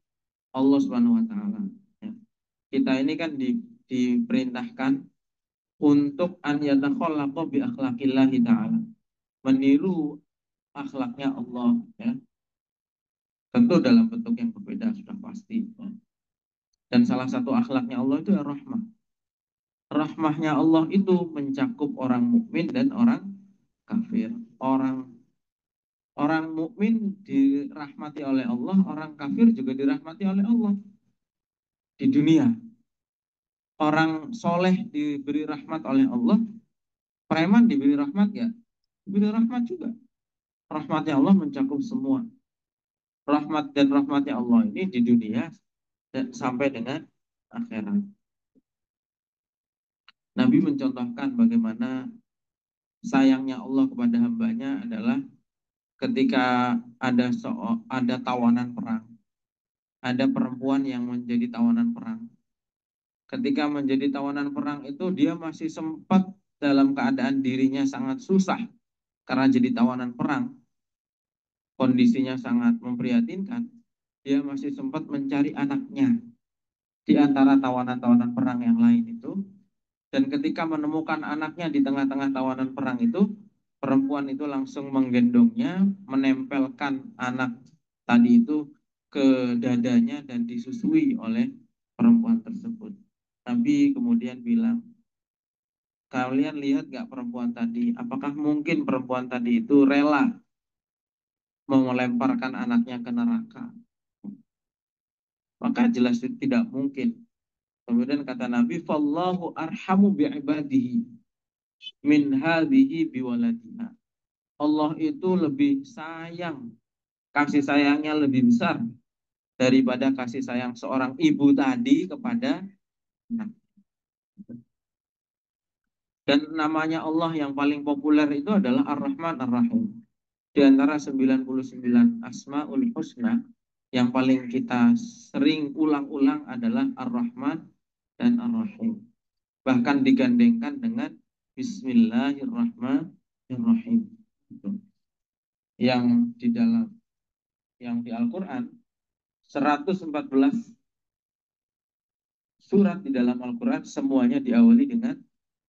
Allah Subhanahu wa taala. Ya. Kita ini kan diperintahkan untuk an yatakhallaqa bi akhlaqillahi taala. Meniru akhlaknya Allah, ya. Tentu dalam bentuk yang berbeda sudah pasti, ya. Dan salah satu akhlaknya Allah itu ya rahmah. Rahmahnya Allah itu mencakup orang mukmin dan orang kafir. Orang orang mukmin dirahmati oleh Allah, orang kafir juga dirahmati oleh Allah di dunia. Orang soleh diberi rahmat oleh Allah, preman diberi rahmat ya, diberi rahmat juga. Rahmatnya Allah mencakup semua. Rahmat dan rahmatnya Allah ini di dunia dan sampai dengan akhirat. Nabi mencontohkan bagaimana sayangnya Allah kepada hambanya adalah ketika ada tawanan perang, ada perempuan yang menjadi tawanan perang. Ketika menjadi tawanan perang itu dia masih sempat dalam keadaan dirinya sangat susah karena jadi tawanan perang, kondisinya sangat memprihatinkan. Dia masih sempat mencari anaknya di antara tawanan-tawanan perang yang lain itu. Dan ketika menemukan anaknya di tengah-tengah tawanan perang itu, perempuan itu langsung menggendongnya, menempelkan anak tadi itu ke dadanya dan disusui oleh perempuan tersebut. Nabi kemudian bilang, kalian lihat gak perempuan tadi? Apakah mungkin perempuan tadi itu rela mau melemparkan anaknya ke neraka? Maka jelas tidak mungkin. Kemudian kata Nabi, "Fallahu arhamu bi'ibadihi min hadhihi biwaladiha." Allah itu lebih sayang, kasih sayangnya lebih besar daripada kasih sayang seorang ibu tadi kepada anak. Dan namanya Allah yang paling populer itu adalah Ar-Rahman Ar-Rahim. Di antara 99 Asmaul Husna, yang paling kita sering ulang-ulang adalah Ar-Rahman dan Ar-Rahim. Bahkan digandengkan dengan Bismillahirrahmanirrahim. Yang di dalam di Al-Quran 114 surat di dalam Al-Quran semuanya diawali dengan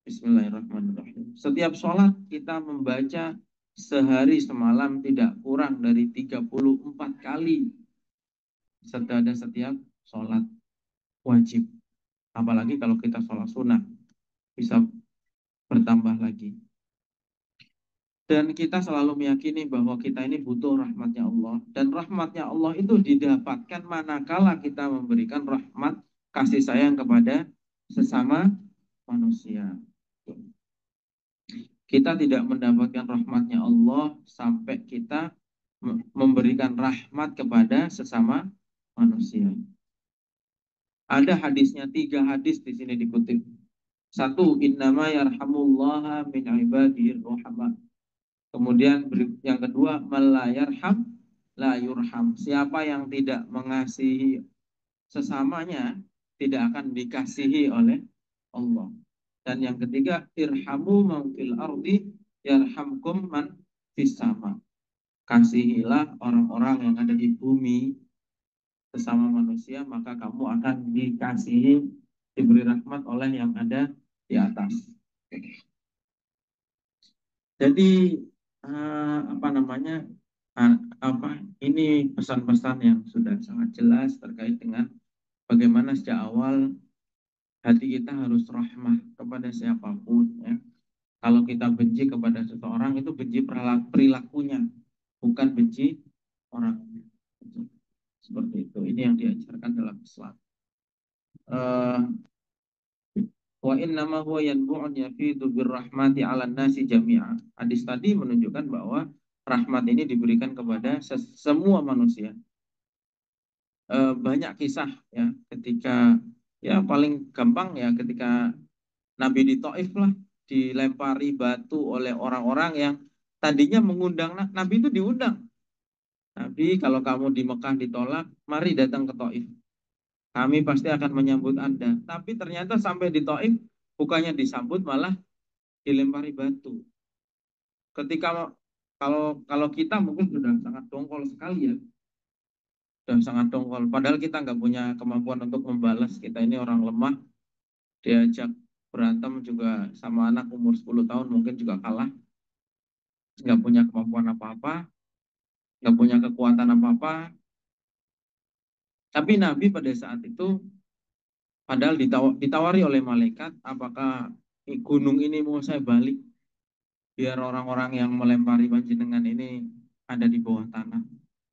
Bismillahirrahmanirrahim. Setiap sholat kita membaca sehari semalam tidak kurang dari 34 kali setiap sholat wajib. Apalagi kalau kita sholat sunnah bisa bertambah lagi. Dan kita selalu meyakini bahwa kita ini butuh rahmatnya Allah. Dan rahmatnya Allah itu didapatkan manakala kita memberikan rahmat kasih sayang kepada sesama manusia. Kita tidak mendapatkan rahmatnya Allah sampai kita memberikan rahmat kepada sesama manusia. Ada hadisnya, 3 hadis di sini dikutip. Satu, innama yarhamullaha min ibadihi rahmah. Kemudian yang kedua, malayarham la yurham. Siapa yang tidak mengasihi sesamanya tidak akan dikasihi oleh Allah. Dan yang ketiga, irhamu man fil ardi yarhamkum man fis sama. Kasihilah orang-orang yang ada di bumi sesama manusia, maka kamu akan dikasihi, diberi rahmat oleh yang ada di atas. Jadi apa namanya? Apa ini pesan-pesan yang sudah sangat jelas terkait dengan bagaimana sejak awal hati kita harus rahmah kepada siapapun, ya. Kalau kita benci kepada seseorang itu benci perilakunya, bukan benci orangnya. Seperti itu. Ini yang diajarkan dalam Islam. Wa innama huwa yanbu'un yafidu birrahmati 'alan nasi jami'a. Hadis tadi menunjukkan bahwa rahmat ini diberikan kepada semua manusia. Banyak kisah, ya, ketika, ya paling gampang ya ketika Nabi di Taif lah, dilempari batu oleh orang-orang yang tadinya mengundang Nabi. Itu diundang. Nabi, kalau kamu di Mekah ditolak, mari datang ke Taif. Kami pasti akan menyambut Anda. Tapi ternyata sampai di Taif, bukannya disambut, malah dilempari batu. Ketika kalau kalau kita mungkin sudah sangat dongkol sekali, ya, sudah sangat dongkol. Padahal kita nggak punya kemampuan untuk membalas. Kita ini orang lemah, diajak berantem juga sama anak umur 10 tahun mungkin juga kalah, nggak punya kemampuan apa-apa, nggak punya kekuatan apa-apa. Tapi Nabi pada saat itu, padahal ditawari oleh malaikat, apakah gunung ini mau saya balik biar orang-orang yang melempari panjenengan ini ada di bawah tanah.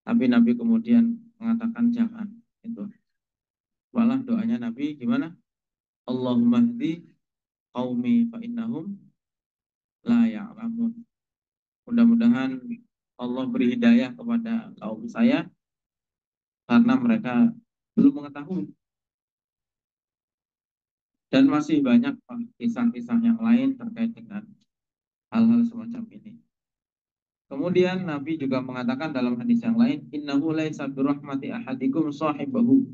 Tapi Nabi kemudian mengatakan jangan. Itu malah doanya Nabi gimana? Allahumma hdi qaumi fa innahum la ya'lamun. Mudah-mudahan Allah beri hidayah kepada kaum saya karena mereka belum mengetahui. Dan masih banyak kisah-kisah yang lain terkait dengan hal-hal semacam ini. Kemudian Nabi juga mengatakan dalam hadis yang lain, innahu laisa birahmati ahadikum sahibahu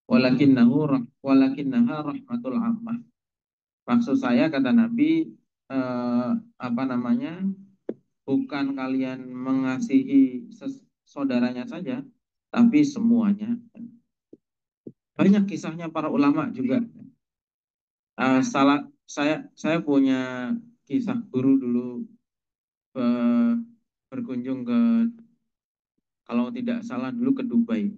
walakinnaha rahmatul ammah. Maksud saya, kata Nabi, apa namanya? Bukan kalian mengasihi saudaranya saja, tapi semuanya. Banyak kisahnya para ulama juga. Saya punya kisah guru dulu, berkunjung ke, kalau tidak salah dulu ke Dubai.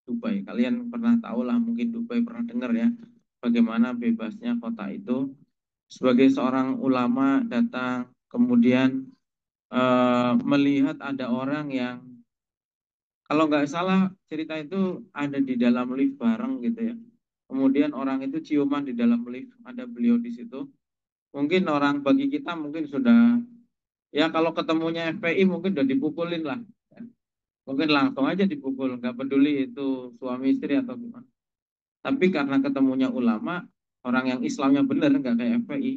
Dubai, kalian pernah tahu lah, mungkin Dubai pernah dengar ya, bagaimana bebasnya kota itu. Sebagai seorang ulama datang, kemudian melihat ada orang yang, kalau nggak salah cerita itu ada di dalam lift bareng gitu ya. Kemudian orang itu ciuman di dalam lift, ada beliau di situ. Mungkin orang bagi kita mungkin sudah, ya kalau ketemunya FPI mungkin udah dipukulin lah. Ya. Mungkin langsung aja dipukul, nggak peduli itu suami istri atau gimana. Tapi karena ketemunya ulama, orang yang Islamnya benar, nggak kayak FPI.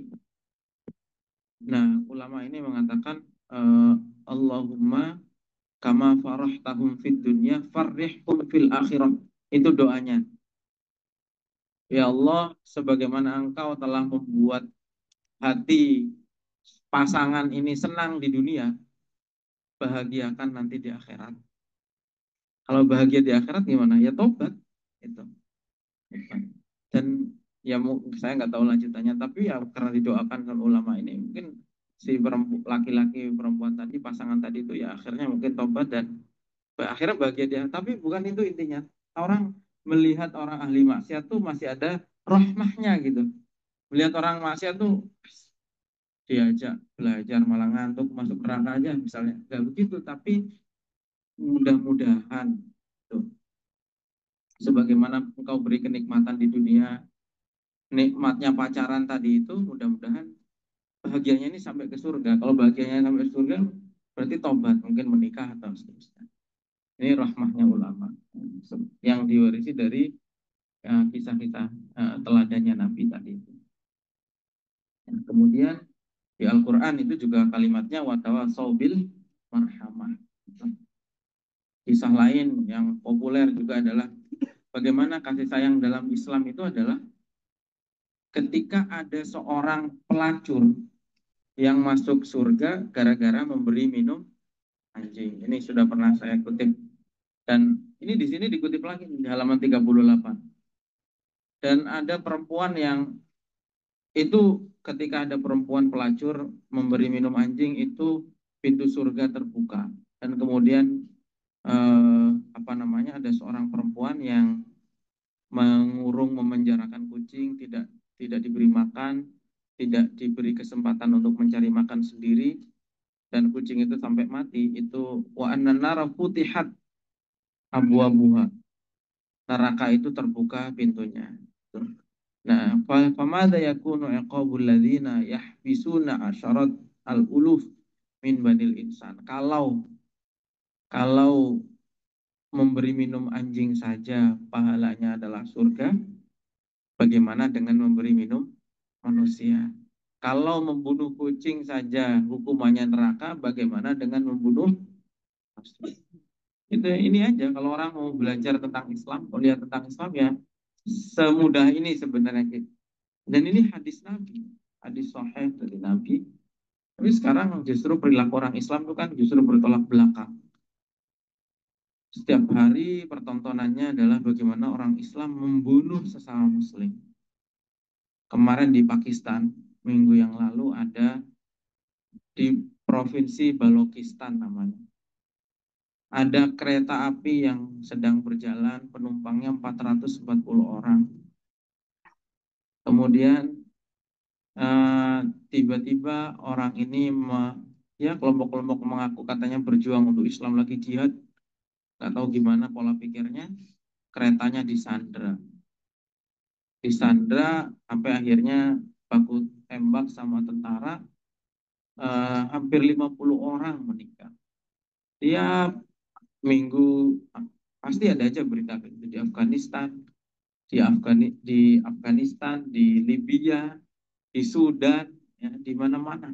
Nah, ulama ini mengatakan, Allahumma kama farahtahum fid dunya farrihhum fil akhirah. Itu doanya. Ya Allah, sebagaimana Engkau telah membuat hati pasangan ini senang di dunia, bahagiakan nanti di akhirat. Kalau bahagia di akhirat gimana? Ya tobat. Itu. Dan ya saya nggak tahu lanjutannya, tapi ya karena didoakan sama ulama ini, mungkin si laki-laki perempuan tadi, pasangan tadi itu ya akhirnya mungkin tobat dan akhirnya bahagia dia. Tapi bukan itu intinya. Orang melihat orang ahli maksiat tuh masih ada rahmahnya gitu. Melihat orang maksiat tuh diajak belajar malah ngantuk, masuk neraka aja misalnya. Gak begitu, tapi mudah-mudahan tuh, sebagaimana engkau beri kenikmatan di dunia, nikmatnya pacaran tadi itu mudah-mudahan bahagianya ini sampai ke surga. Kalau bahagianya sampai ke surga berarti tobat, mungkin menikah atau seterusnya. Ini rahmahnya ulama yang diwarisi dari kisah-kisah teladannya Nabi tadi itu. Kemudian di Al-Quran itu juga kalimatnya watawasau bil marhamah. Kisah lain yang populer juga adalah bagaimana kasih sayang dalam Islam itu adalah ketika ada seorang pelacur yang masuk surga gara-gara memberi minum anjing. Ini sudah pernah saya kutip. Dan ini di sini dikutip lagi di halaman 38. Dan ada perempuan yang itu ketika ada perempuan pelacur memberi minum anjing itu pintu surga terbuka. Dan kemudian apa namanya ada seorang perempuan yang mengurung memenjarakan kucing, tidak diberi makan, tidak diberi kesempatan untuk mencari makan sendiri, dan kucing itu sampai mati. Itu wa annan nara futihat abwabuha, neraka itu terbuka pintunya. Nah, famada yakunu iqabul ladzina yahbisuna asyarat al-uluf min banil insan. Kalau memberi minum anjing saja pahalanya adalah surga, bagaimana dengan memberi minum manusia? Kalau membunuh kucing saja hukumannya neraka, bagaimana dengan membunuh manusia? Itu ini aja kalau orang mau belajar tentang Islam, mau lihat tentang Islam ya semudah ini sebenarnya gitu. Dan ini hadis Nabi, hadis sahih dari Nabi. Tapi sekarang justru perilaku orang Islam itu kan justru bertolak belakang. Setiap hari pertontonannya adalah bagaimana orang Islam membunuh sesama Muslim. Kemarin di Pakistan, minggu yang lalu ada di provinsi Balochistan namanya. Ada kereta api yang sedang berjalan, penumpangnya 440 orang. Kemudian tiba-tiba orang ini ya kelompok-kelompok mengaku katanya berjuang untuk Islam lagi jihad, nggak tahu gimana pola pikirnya, keretanya disandra sampai akhirnya baku tembak sama tentara, hampir 50 orang meninggal. Tiap minggu pasti ada aja berita itu di Afghanistan, di Libya, di Sudan, ya, di mana-mana.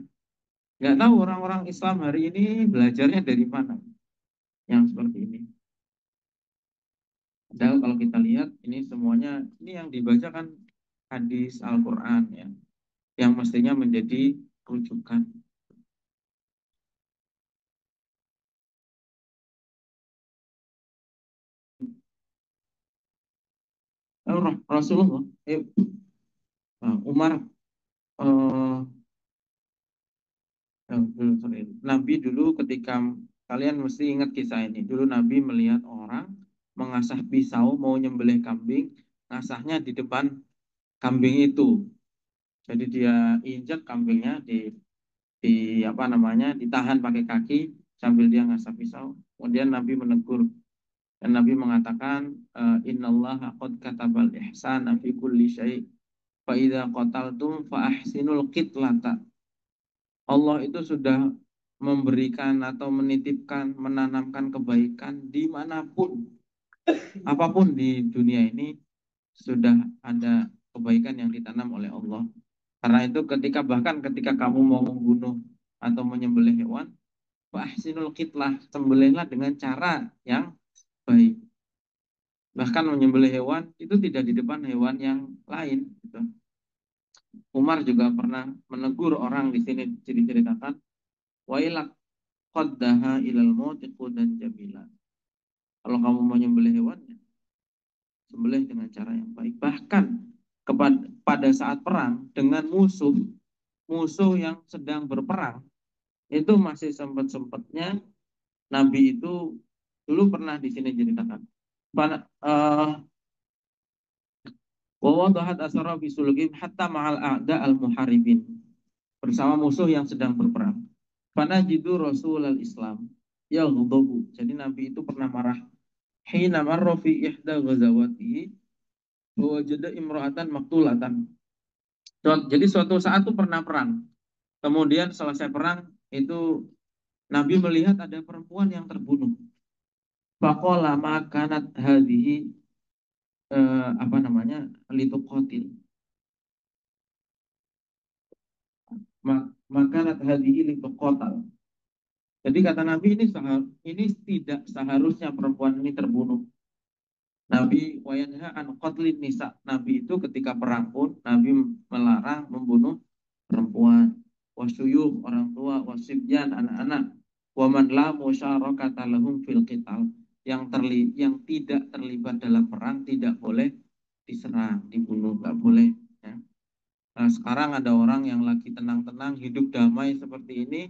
Nggak tahu orang-orang Islam hari ini belajarnya dari mana yang seperti ini. Padahal kalau kita lihat ini semuanya ini yang dibacakan hadis Al-Quran ya, yang mestinya menjadi rujukan. Rasulullah, Umar, eh, Nabi dulu ketika kalian mesti ingat kisah ini. Dulu Nabi melihat orang mengasah pisau mau nyembelih kambing, ngasahnya di depan kambing itu. Jadi dia injak kambingnya di apa namanya ditahan pakai kaki sambil dia ngasah pisau. Kemudian Nabi menegur dan Nabi mengatakan innallaha qad katabal ihsana fi kulli syai' fa idza qataltum fa ahsinul qitlata. Allah itu sudah memberikan atau menitipkan, menanamkan kebaikan dimanapun, apapun di dunia ini sudah ada kebaikan yang ditanam oleh Allah. Karena itu bahkan ketika kamu mau membunuh atau menyembelih hewan, ahsinul kitlah, sembelihlah dengan cara yang baik. Bahkan menyembelih hewan itu tidak di depan hewan yang lain. Gitu. Umar juga pernah menegur orang di sini diceritakan, wailak qaddaha ilal mauti dan jamila. Kalau kamu mau menyembelih hewannya, sembelih dengan cara yang baik. Bahkan pada saat perang dengan musuh yang sedang berperang, itu masih sempat-sempatnya Nabi itu dulu pernah di sini ceritakan. Wa wadahat asara fi sulugim hatta ma'al a'da al-muharibin. Bersama musuh yang sedang berperang. Fanajidu Rasulul Islam ya ghadabu. Jadi Nabi itu pernah marah. Hina marra fi ihda ghazawati wa wajada imra'atan maqtulatan. Jadi suatu saat tuh pernah perang. Kemudian selesai perang itu Nabi melihat ada perempuan yang terbunuh. Faqala makanat hadhihi apa namanya? Lituqatil. Makanat hadhihi lituqatal. Jadi kata Nabi ini tidak seharusnya perempuan ini terbunuh. Nabi wayanha an qatlin nisa. Nabi itu ketika perang pun Nabi melarang membunuh perempuan, wasyuyuh orang tua, wasibyan anak-anak, waman la musyarakata lahum fil qital. Yang tidak terlibat dalam perang tidak boleh diserang, dibunuh, nggak boleh. Ya. Nah, sekarang ada orang yang lagi tenang-tenang, hidup damai seperti ini,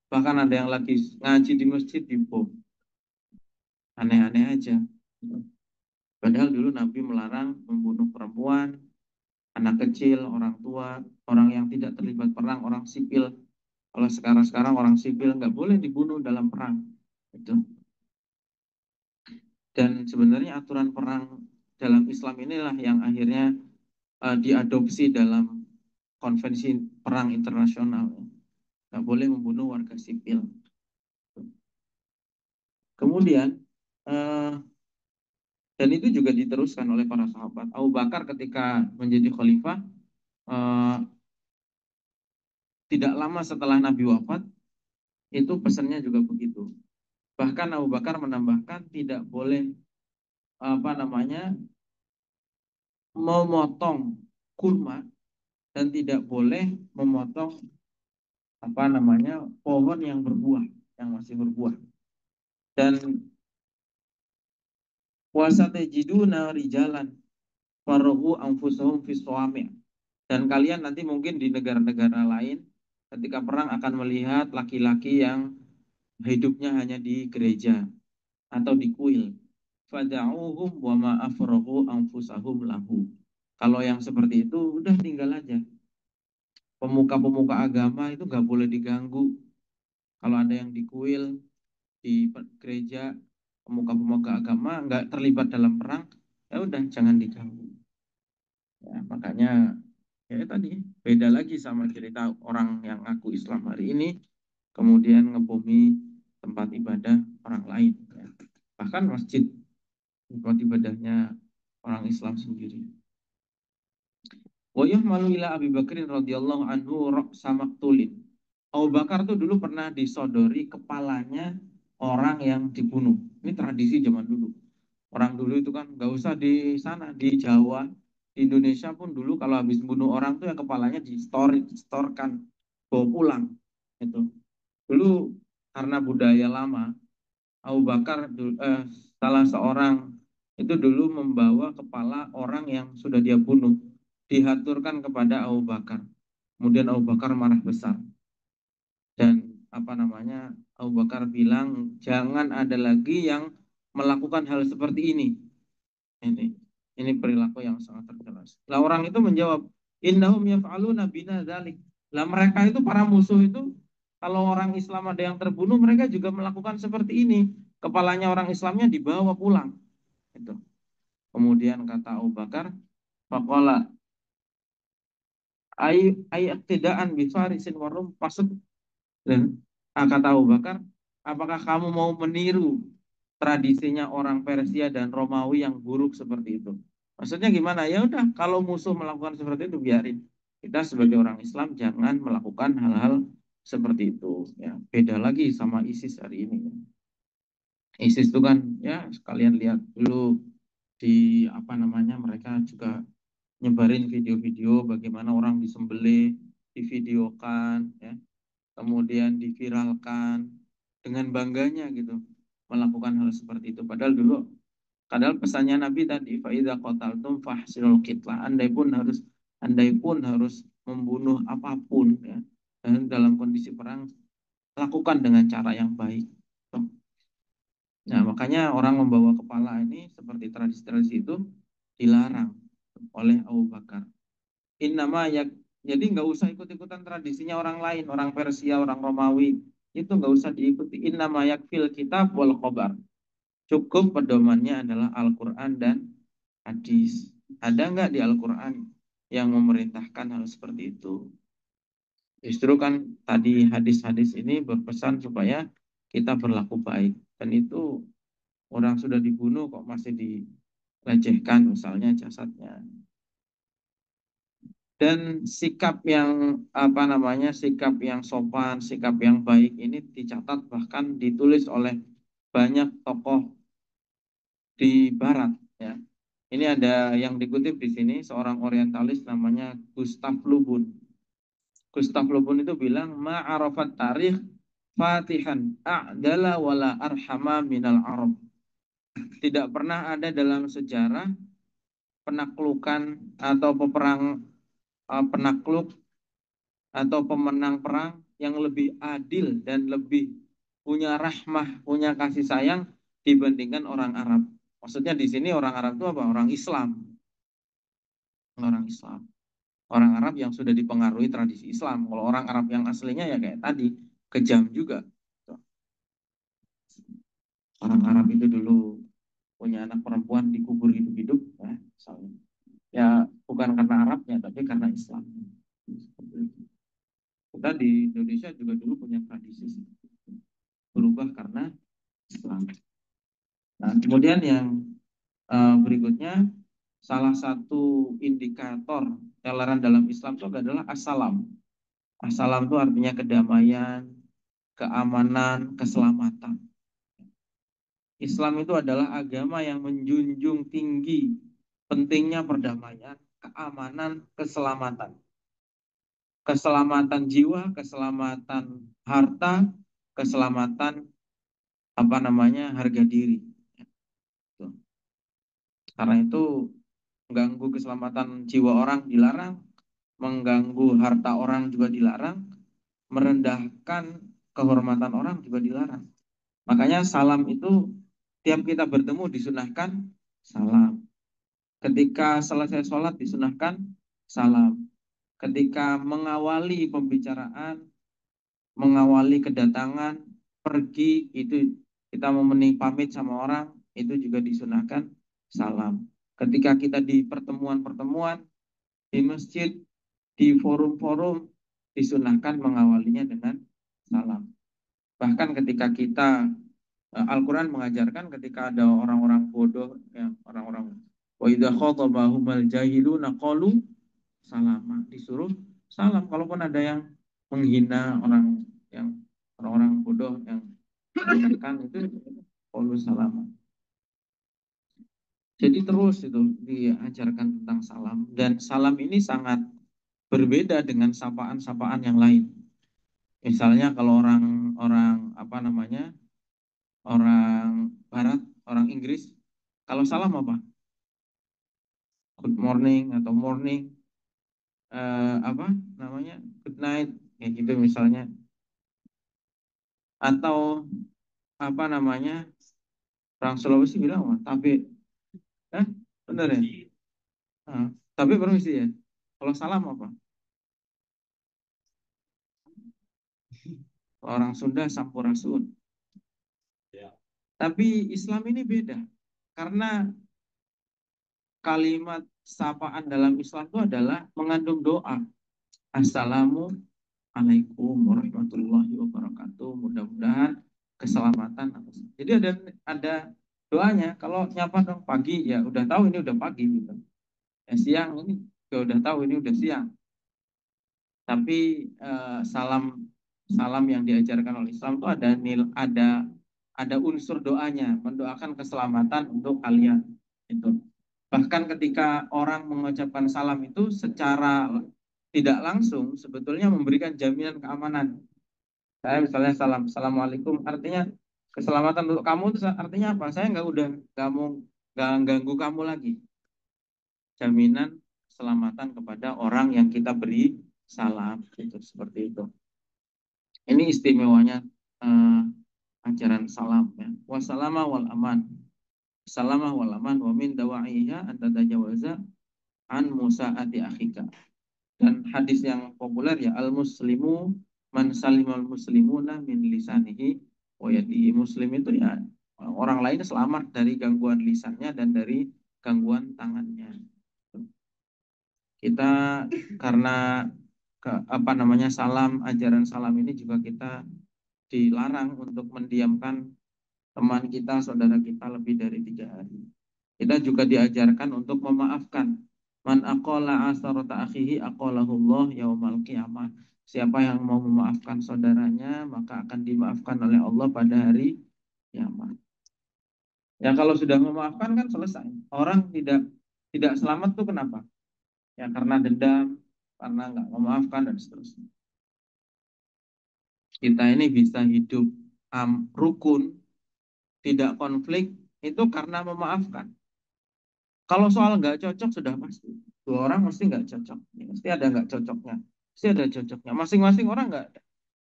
bahkan ada yang lagi ngaji di masjid dibom. Aneh-aneh aja. Padahal dulu Nabi melarang membunuh perempuan, anak kecil, orang tua, orang yang tidak terlibat perang, orang sipil. Kalau sekarang-sekarang orang sipil nggak boleh dibunuh dalam perang. Itu. Dan sebenarnya aturan perang dalam Islam inilah yang akhirnya diadopsi dalam konvensi perang internasional. Nggak boleh membunuh warga sipil. Kemudian eh, dan itu juga diteruskan oleh para sahabat. Abu Bakar ketika menjadi khalifah eh, tidak lama setelah Nabi wafat itu pesannya juga begitu. Bahkan Abu Bakar menambahkan tidak boleh apa namanya memotong kurma dan tidak boleh memotong apa namanya pohon yang berbuah yang masih berbuah dan puasa tajiduna rijalan faraghu anfusahum fis dan kalian nanti mungkin di negara-negara lain ketika perang akan melihat laki-laki yang hidupnya hanya di gereja atau di kuil fada'uhum wa ma afraghu anfusahum lahu. Kalau yang seperti itu udah tinggal aja. Pemuka-pemuka agama itu nggak boleh diganggu. Kalau ada yang di kuil, di gereja, pemuka-pemuka agama nggak terlibat dalam perang, ya udah jangan diganggu. Ya, makanya ya tadi beda lagi sama cerita orang yang ngaku Islam hari ini, kemudian ngebumi tempat ibadah orang lain. Ya. Bahkan masjid tempat ibadahnya orang Islam sendiri. Wa yuhmalu ila Abi Bakrin radhiyallahu anhu ra'sa maktulin. Abu Bakar tuh dulu pernah disodori kepalanya orang yang dibunuh. Ini tradisi zaman dulu. Orang dulu itu kan nggak usah di sana, di Jawa, di Indonesia pun dulu kalau habis bunuh orang tuh ya kepalanya distorkan, bawa pulang. Itu. Dulu karena budaya lama, Abu Bakar salah seorang itu dulu membawa kepala orang yang sudah dia bunuh, dihaturkan kepada Abu Bakar. Kemudian Abu Bakar marah besar dan apa namanya Abu Bakar bilang jangan ada lagi yang melakukan hal seperti ini. Ini ini perilaku yang sangat terjelas. Lah orang itu menjawab, innahum yaf'aluna bina dzalik. Lah mereka itu para musuh itu kalau orang Islam ada yang terbunuh mereka juga melakukan seperti ini. Kepalanya orang Islamnya dibawa pulang. Itu. Kemudian kata Abu Bakar, faqala ay iqtidaan bi farisin warum pasut. Dan kata Abu Bakar, apakah kamu mau meniru tradisinya orang Persia dan Romawi yang buruk seperti itu? Maksudnya gimana? Ya udah, kalau musuh melakukan seperti itu biarin. Kita sebagai orang Islam jangan melakukan hal-hal seperti itu. Ya, beda lagi sama ISIS hari ini. ISIS itu kan ya sekalian lihat dulu di apa namanya mereka juga nyebarin video-video bagaimana orang disembelih, divideokan, ya kemudian diviralkan dengan bangganya gitu melakukan hal seperti itu padahal pesannya Nabi tadi faida qataltum fahsinul qitlah andai pun harus membunuh apapun ya dan dalam kondisi perang lakukan dengan cara yang baik. Nah, makanya orang membawa kepala ini seperti tradisi-tradisi itu dilarang oleh Abu Bakar. Innama ya, jadi nggak usah ikut-ikutan tradisinya orang lain, orang Persia, orang Romawi. Itu nggak usah diikuti. Innama yakfil kitab wal khobar. Cukup pedomannya adalah Al-Quran dan hadis. Ada nggak di Al-Quran? yang memerintahkan hal seperti itu. Justru kan tadi hadis-hadis ini berpesan supaya kita berlaku baik. Dan itu orang sudah dibunuh kok masih dilecehkan misalnya jasadnya. Dan sikap yang apa namanya, sikap yang sopan, sikap yang baik ini dicatat bahkan ditulis oleh banyak tokoh di Barat, ya. Ini ada yang dikutip di sini, seorang orientalis namanya Gustav Lubun. Gustav Lubun itu bilang ma'arafat tarikh fatihan a'dala wala arhama minal arab. Tidak pernah ada dalam sejarah penaklukan atau peperang, penakluk atau pemenang perang yang lebih adil dan lebih punya rahmah, punya kasih sayang dibandingkan orang Arab. Maksudnya di sini orang Arab itu apa? Orang Islam. Orang Islam. Orang Arab yang sudah dipengaruhi tradisi Islam. Kalau orang Arab yang aslinya ya kayak tadi, kejam juga. Orang Arab itu dulu punya anak perempuan dikubur hidup-hidup, ya, misalnya. Ya bukan karena Arabnya, tapi karena Islam. Kita di Indonesia juga dulu punya tradisi berubah karena Islam. Nah, kemudian yang berikutnya, salah satu indikator toleran dalam Islam itu adalah assalam. Assalam itu artinya kedamaian, keamanan, keselamatan. Islam itu adalah agama yang menjunjung tinggi pentingnya perdamaian, keamanan, keselamatan. Keselamatan jiwa, keselamatan harta, keselamatan apa namanya, harga diri. Karena itu mengganggu keselamatan jiwa orang dilarang, mengganggu harta orang juga dilarang, merendahkan kehormatan orang juga dilarang. Makanya salam itu tiap kita bertemu disunahkan salam. Ketika selesai sholat disunahkan salam. Ketika mengawali pembicaraan, mengawali kedatangan, pergi, itu kita mau pamit sama orang, itu juga disunahkan salam. Ketika kita di pertemuan-pertemuan, di masjid, di forum-forum, disunahkan mengawalinya dengan salam. Bahkan ketika kita, Al-Quran mengajarkan ketika ada orang-orang bodoh, ya, orang-orang wa idza khatabahumul jahiluna qalu salama, disuruh salam. Kalaupun ada yang menghina orang, yang orang-orang bodoh yang mendengarkan itu qalu salama. Jadi terus itu diajarkan tentang salam, dan salam ini sangat berbeda dengan sapaan-sapaan yang lain. Misalnya kalau orang-orang apa namanya, orang Barat, orang Inggris, kalau salam apa? Good morning atau morning, apa namanya, good night, kayak gitu misalnya. Atau apa namanya, orang Sulawesi bilang apa? Tapi, bener ya? Ah, tapi permisi ya. Kalau salam apa? Kalau orang Sunda sampurasun. Tapi Islam ini beda. Karena kalimat sapaan dalam Islam itu adalah mengandung doa. Assalamualaikum warahmatullahi wabarakatuh. Mudah-mudahan keselamatan. Jadi ada doanya. Kalau nyapa dong pagi, ya udah tahu ini udah pagi gitu. Ya, siang ini ya udah tahu ini udah siang. Tapi salam salam yang diajarkan oleh Islam itu ada unsur doanya, mendoakan keselamatan untuk kalian. Itu. Bahkan ketika orang mengucapkan salam itu secara tidak langsung sebetulnya memberikan jaminan keamanan. Saya misalnya salam, assalamualaikum, artinya keselamatan untuk kamu itu artinya apa? Saya nggak ganggu kamu lagi. Jaminan keselamatan kepada orang yang kita beri salam, itu seperti itu. Ini istimewanya eh, ajaran salam, ya. Wassalama wal aman. Salama wal aman wa min dawa'iha anta tajawaza an musa'ati akhika. Dan hadis yang populer ya, al muslimu man salimal muslimuna min lisanihi wa yadihi. Muslim itu ya orang lain selamat dari gangguan lisannya dan dari gangguan tangannya. Kita karena apa namanya salam, ajaran salam ini juga kita dilarang untuk mendiamkan teman kita, saudara kita lebih dari 3 hari. Kita juga diajarkan untuk memaafkan. Man aqala asarata akhihi aqalahullah yaumal qiyamah. Siapa yang mau memaafkan saudaranya, maka akan dimaafkan oleh Allah pada hari kiamat. Ya kalau sudah memaafkan kan selesai. Orang tidak selamat tuh kenapa? Ya karena dendam, karena nggak memaafkan dan seterusnya. Kita ini bisa hidup rukun, tidak konflik itu karena memaafkan. Kalau soal nggak cocok sudah pasti. Dua orang mesti nggak cocok. Ya, mesti ada nggak cocoknya. Mesti ada cocoknya. Masing-masing orang nggak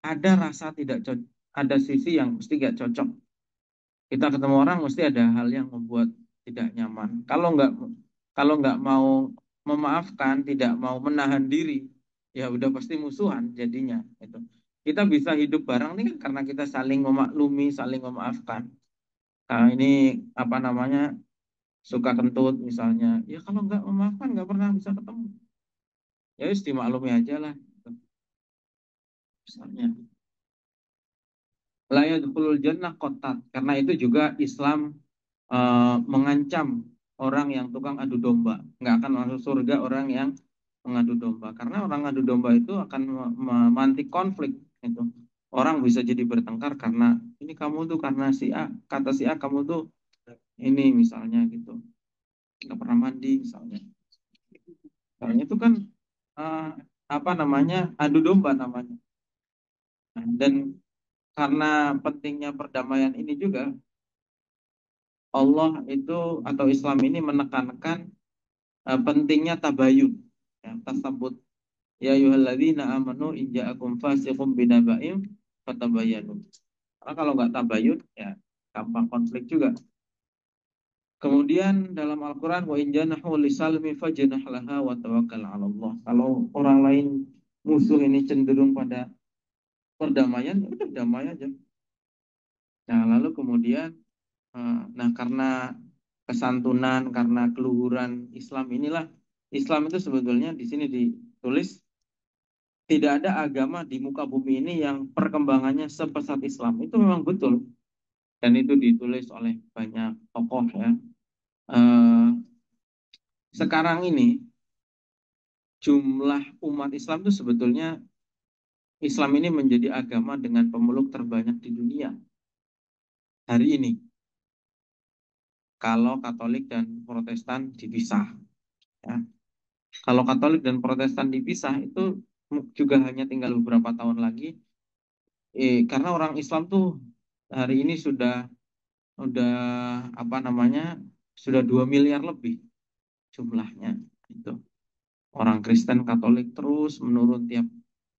ada rasa tidak cocok. Ada sisi yang mesti nggak cocok. Kita ketemu orang mesti ada hal yang membuat tidak nyaman. Kalau nggak mau memaafkan, tidak mau menahan diri, ya udah pasti musuhan jadinya. Itu. Kita bisa hidup bareng ini kan karena kita saling memaklumi, saling memaafkan. Nah, ini apa namanya suka kentut misalnya. Ya kalau nggak memaafkan nggak pernah bisa ketemu. Ya wis dimaklumi aja lah. Misalnya. La yadkhulul jannah qatat. Karena itu juga Islam mengancam orang yang tukang adu domba. Nggak akan masuk surga orang yang mengadu domba. Karena orang adu domba itu akan memantik konflik. Itu. Orang bisa jadi bertengkar karena ini kamu tuh karena si A, kata si A kamu tuh ini misalnya gitu. Nggak pernah mandi misalnya. Soalnya itu kan eh, apa namanya adu domba namanya. Nah, dan karena pentingnya perdamaian ini juga Allah itu atau Islam ini menekankan pentingnya tabayun, ya, tasabut. Ya ayyuhalladzina amanu in ja'akum fasiqun binaba'in fatabayyanu. Karena kalau nggak tabayun, ya gampang konflik juga. Kemudian dalam Al-Quran wa in janahu lisalmi fajnah laha wa tawakkal 'ala Allah. Kalau orang lain musuh ini cenderung pada perdamaian, ya udah damai aja. Nah, lalu kemudian nah karena kesantunan, karena keluhuran Islam inilah Islam itu sebetulnya di sini ditulis tidak ada agama di muka bumi ini yang perkembangannya sepesat Islam. Itu memang betul dan itu ditulis oleh banyak tokoh ya. Eh, Sekarang ini jumlah umat Islam itu sebetulnya Islam ini menjadi agama dengan pemeluk terbanyak di dunia hari ini. Kalau Katolik dan Protestan dipisah, ya. Kalau Katolik dan Protestan dipisah itu juga hanya tinggal beberapa tahun lagi. Karena orang Islam tuh hari ini sudah apa namanya sudah 2 miliar lebih jumlahnya. Itu orang Kristen Katolik terus menurun tiap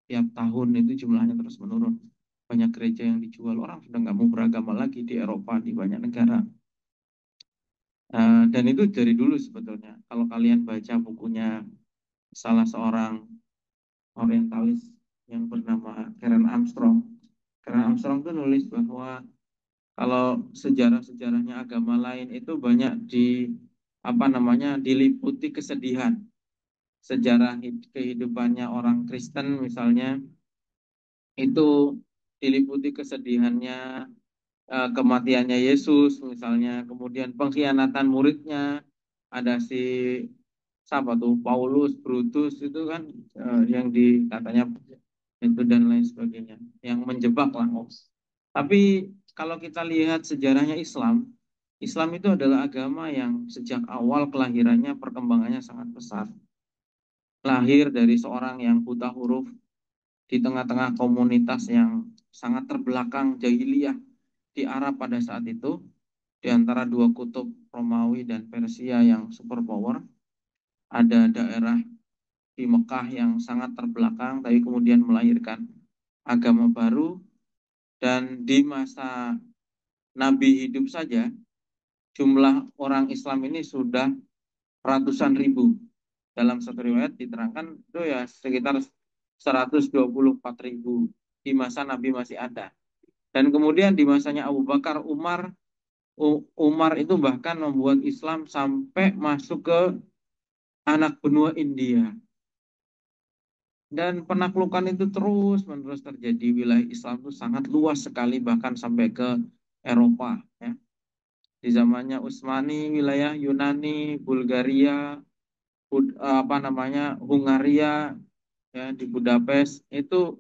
tiap tahun itu jumlahnya terus menurun. Banyak gereja yang dijual orang sudah nggak mau beragama lagi di Eropa di banyak negara. Dan itu dari dulu sebetulnya. Kalau kalian baca bukunya salah seorang orientalis yang bernama Karen Armstrong. Karen Armstrong tuh nulis bahwa kalau sejarah-sejarahnya agama lain itu banyak apa namanya diliputi kesedihan. Sejarah kehidupannya orang Kristen misalnya itu diliputi kesedihannya, kematiannya Yesus misalnya, kemudian pengkhianatan muridnya, ada si siapa tuh Paulus, Brutus itu kan yang katanya itu dan lain sebagainya, yang menjebak lah. Tapi kalau kita lihat sejarahnya Islam, Islam itu adalah agama yang sejak awal kelahirannya perkembangannya sangat pesat. Lahir dari seorang yang buta huruf di tengah-tengah komunitas yang sangat terbelakang jahiliyah di Arab pada saat itu, di antara dua kutub Romawi dan Persia yang superpower, ada daerah di Mekah yang sangat terbelakang, tapi kemudian melahirkan agama baru, dan di masa Nabi hidup saja, jumlah orang Islam ini sudah ratusan ribu. Dalam satu riwayat diterangkan itu ya sekitar 124.000 di masa Nabi masih ada. Dan kemudian di masanya Abu Bakar, Umar itu bahkan membuat Islam sampai masuk ke anak benua India. Dan penaklukan itu terus menerus terjadi. Wilayah Islam itu sangat luas sekali, bahkan sampai ke Eropa, ya. Di zamannya Utsmani, wilayah Yunani, Bulgaria, apa namanya, Hungaria, ya, di Budapest itu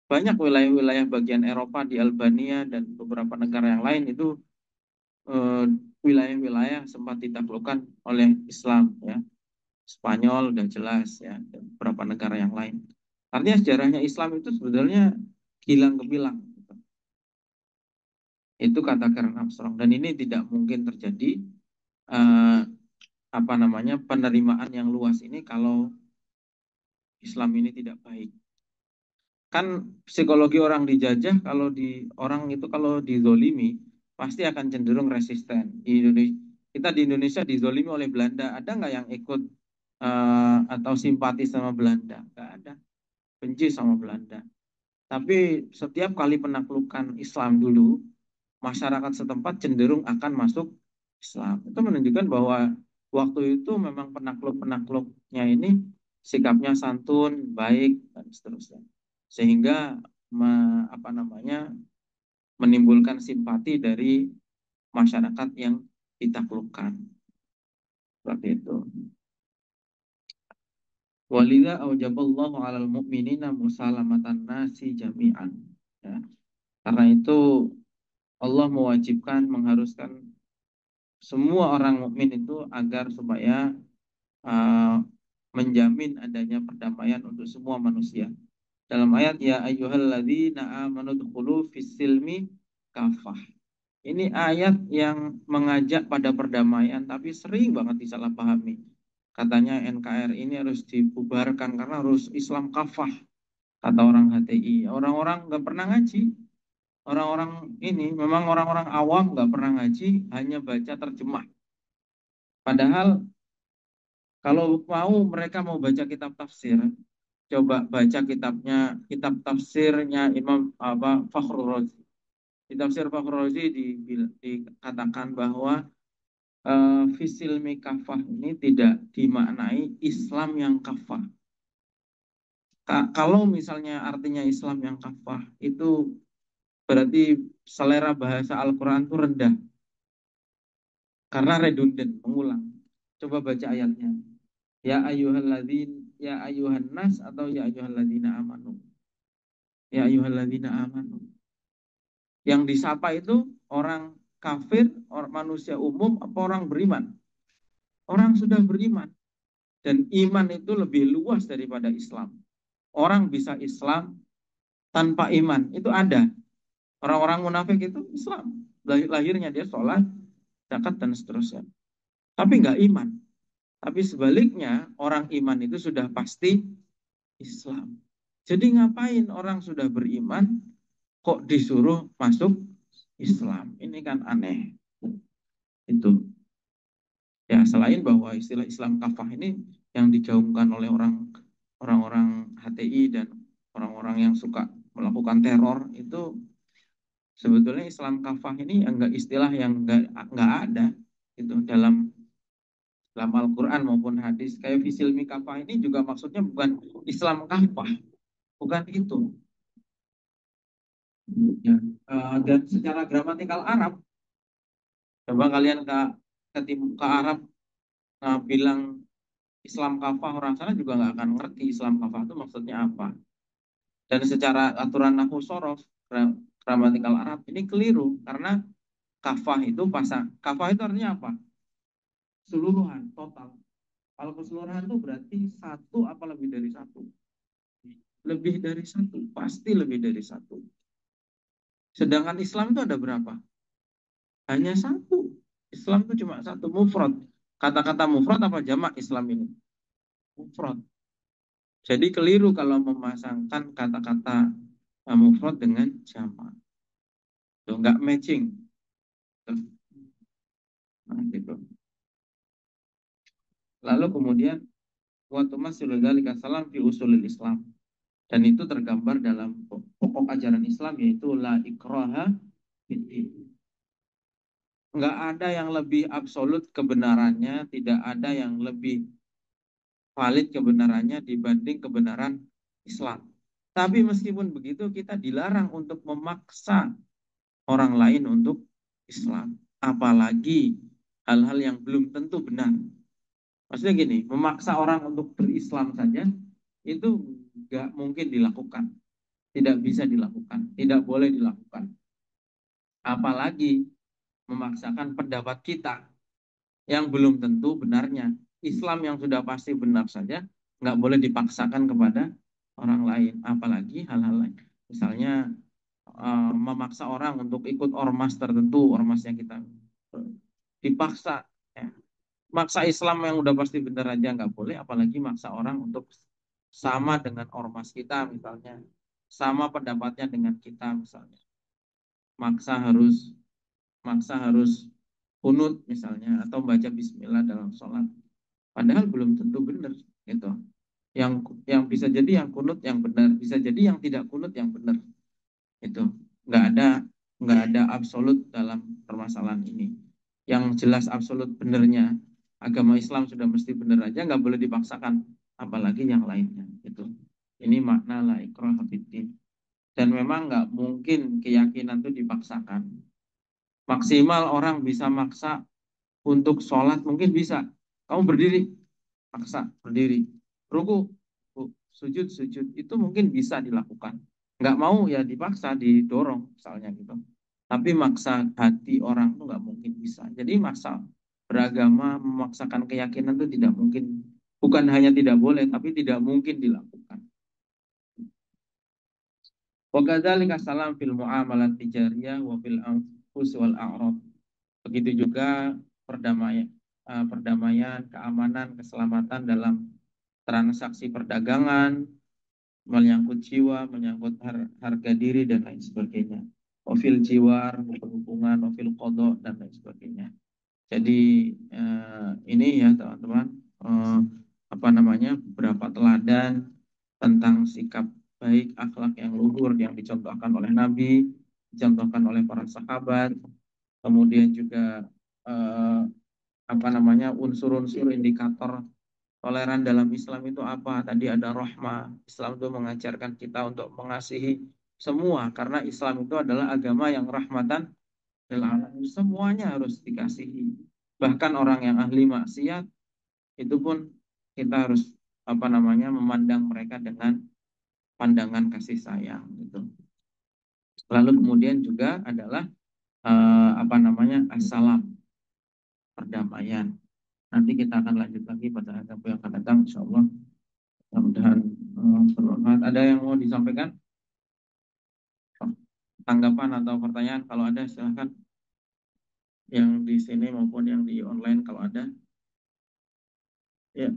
banyak wilayah-wilayah bagian Eropa, di Albania dan beberapa negara yang lain itu eh, wilayah-wilayah sempat ditaklukkan oleh Islam, ya. Spanyol udah jelas, ya, dan beberapa negara yang lain. Artinya sejarahnya Islam itu sebetulnya kilang gemilang, gitu. Itu kata Karen Armstrong, dan ini tidak mungkin terjadi, eh, apa namanya, penerimaan yang luas ini kalau Islam ini tidak baik. Kan psikologi orang dijajah, kalau di orang itu kalau dizolimi pasti akan cenderung resisten. Di Indonesia, kita di Indonesia dizolimi oleh Belanda, ada nggak yang ikut atau simpati sama Belanda? Nggak ada, benci sama Belanda. Tapi setiap kali penaklukan Islam dulu, masyarakat setempat cenderung akan masuk Islam. Itu menunjukkan bahwa waktu itu memang penakluk-penakluknya ini sikapnya santun, baik, dan seterusnya. Sehingga apa namanya, menimbulkan simpati dari masyarakat yang ditaklukkan. Seperti itu. Walidha aujaballahu 'alal mu'minina musalamatan nasi jami'an. Ya. Karena itu Allah mewajibkan, mengharuskan semua orang mukmin itu agar supaya uh, menjamin adanya perdamaian untuk semua manusia. Dalam ayat ya ayyuhalladzina amanu dkhulu fis-silmi kafah. Ini ayat yang mengajak pada perdamaian tapi sering banget disalahpahami. Katanya NKRI ini harus dibubarkan karena harus Islam kafah, kata orang HTI. Orang-orang nggak pernah ngaji. Orang-orang ini memang orang-orang awam, nggak pernah ngaji, hanya baca terjemah. Padahal kalau mau, mereka mau baca kitab tafsir, coba baca kitab tafsirnya Imam apa Fakhrul Razi. Di tafsir Fakhrul Razi dikatakan bahwa fisil kafah ini tidak dimaknai Islam yang kafah. Kalau misalnya artinya Islam yang kafah itu berarti selera bahasa Al-Quran itu rendah karena redundant, mengulang. Coba baca ayatnya. Ya ayyuhalladzin, ya ayyuhan nas, atau ya ayyuhalladzina amanu. Ya ayyuhalladzina amanu. Yang disapa itu orang kafir, orang manusia umum, apa orang beriman? Orang sudah beriman. Dan iman itu lebih luas daripada Islam. Orang bisa Islam tanpa iman, itu ada. Orang-orang munafik itu Islam. Lahirnya dia sholat, zakat, dan seterusnya. Tapi nggak iman. Tapi sebaliknya, orang iman itu sudah pasti Islam. Jadi ngapain orang sudah beriman kok disuruh masuk Islam? Ini kan aneh. Itu. Ya, selain bahwa istilah Islam kafah ini yang digaungkan oleh orang-orang HTI dan orang-orang yang suka melakukan teror, itu sebetulnya Islam kafah ini enggak, istilah yang enggak ada itu dalam Al-Quran maupun hadis. Kayak fisilmi kafah ini juga maksudnya bukan Islam kafah, bukan itu. Ya. Dan secara gramatikal Arab, coba kalian ke Arab, bilang Islam kafah, orang sana juga nggak akan ngerti Islam kafah itu maksudnya apa. Dan secara aturan nahwu sorof, gramatikal Arab ini keliru karena kafah itu kafah itu artinya apa? Keseluruhan, total. Kalau keseluruhan itu berarti satu apa lebih dari satu? Lebih dari satu, pasti lebih dari satu. Sedangkan Islam itu ada berapa? Hanya satu. Islam itu cuma satu, mufrad. Kata-kata mufrad apa jamak Islam ini? Mufrad. Jadi keliru kalau memasangkan kata-kata mufrad dengan jamak. Tuh, nggak matching. Tuh. Nah, gitu. Lalu kemudian wa tumassilu dzalika salam fi usulil Islam. Dan itu tergambar dalam pokok ajaran Islam, yaitu la ikraha fiddin. Nggak ada yang lebih absolut kebenarannya, tidak ada yang lebih valid kebenarannya dibanding kebenaran Islam. Tapi meskipun begitu kita dilarang untuk memaksa orang lain untuk Islam. Apalagi hal-hal yang belum tentu benar. Maksudnya gini, memaksa orang untuk berislam saja itu nggak mungkin dilakukan. Tidak bisa dilakukan. Tidak boleh dilakukan. Apalagi memaksakan pendapat kita yang belum tentu benarnya. Islam yang sudah pasti benar saja nggak boleh dipaksakan kepada orang lain. Apalagi hal-hal lain. Misalnya memaksa orang untuk ikut ormas tertentu, ormasnya kita dipaksa. Ya. Maksa Islam yang udah pasti benar aja nggak boleh, apalagi maksa orang untuk sama dengan ormas kita misalnya, sama pendapatnya dengan kita misalnya. Maksa harus maksa harus kunut misalnya atau baca bismillah dalam sholat. Padahal belum tentu benar gitu. Yang yang bisa jadi yang kunut yang benar, bisa jadi yang tidak kunut yang benar. Itu nggak ada nggak ada absolut dalam permasalahan ini. Yang jelas absolut benernya agama Islam sudah mesti benar aja, nggak boleh dipaksakan, apalagi yang lainnya. Itu ini makna la ikraha fiddin. Dan memang nggak mungkin keyakinan itu dipaksakan. Maksimal orang bisa maksa untuk sholat mungkin bisa. Kamu berdiri, paksa berdiri. Ruku, sujud, sujud itu mungkin bisa dilakukan. Nggak mau ya dipaksa, didorong misalnya gitu. Tapi maksa hati orang itu nggak mungkin bisa. Jadi maksa beragama, memaksakan keyakinan itu tidak mungkin. Bukan hanya tidak boleh, tapi tidak mungkin dilakukan. Wa kadzalika salam fil muamalat tijariyah wa fil anfus wal a'rad. Begitu juga perdamaian, perdamaian, keamanan, keselamatan dalam transaksi perdagangan, menyangkut jiwa, menyangkut harga diri dan lain sebagainya. Ofil jiwar, hubungan, ofil kodok dan lain sebagainya. Jadi ini ya teman-teman, eh, apa namanya, beberapa teladan tentang sikap baik, akhlak yang luhur yang dicontohkan oleh Nabi, dicontohkan oleh para sahabat, kemudian juga eh, apa namanya, unsur-unsur indikator toleran dalam Islam itu apa? Tadi ada rahmah. Islam itu mengajarkan kita untuk mengasihi semua karena Islam itu adalah agama yang rahmatan lil alamin. Semuanya harus dikasihi. Bahkan orang yang ahli maksiat itu pun kita harus apa namanya, memandang mereka dengan pandangan kasih sayang gitu. Lalu kemudian juga adalah apa namanya, assalam, perdamaian. Nanti kita akan lanjut lagi pada adab yang akan datang, insya Allah. Mudah-mudahan bermanfaat. Ada yang mau disampaikan? Tanggapan atau pertanyaan? Kalau ada, silahkan. Yang di sini maupun yang di online, kalau ada. Ya,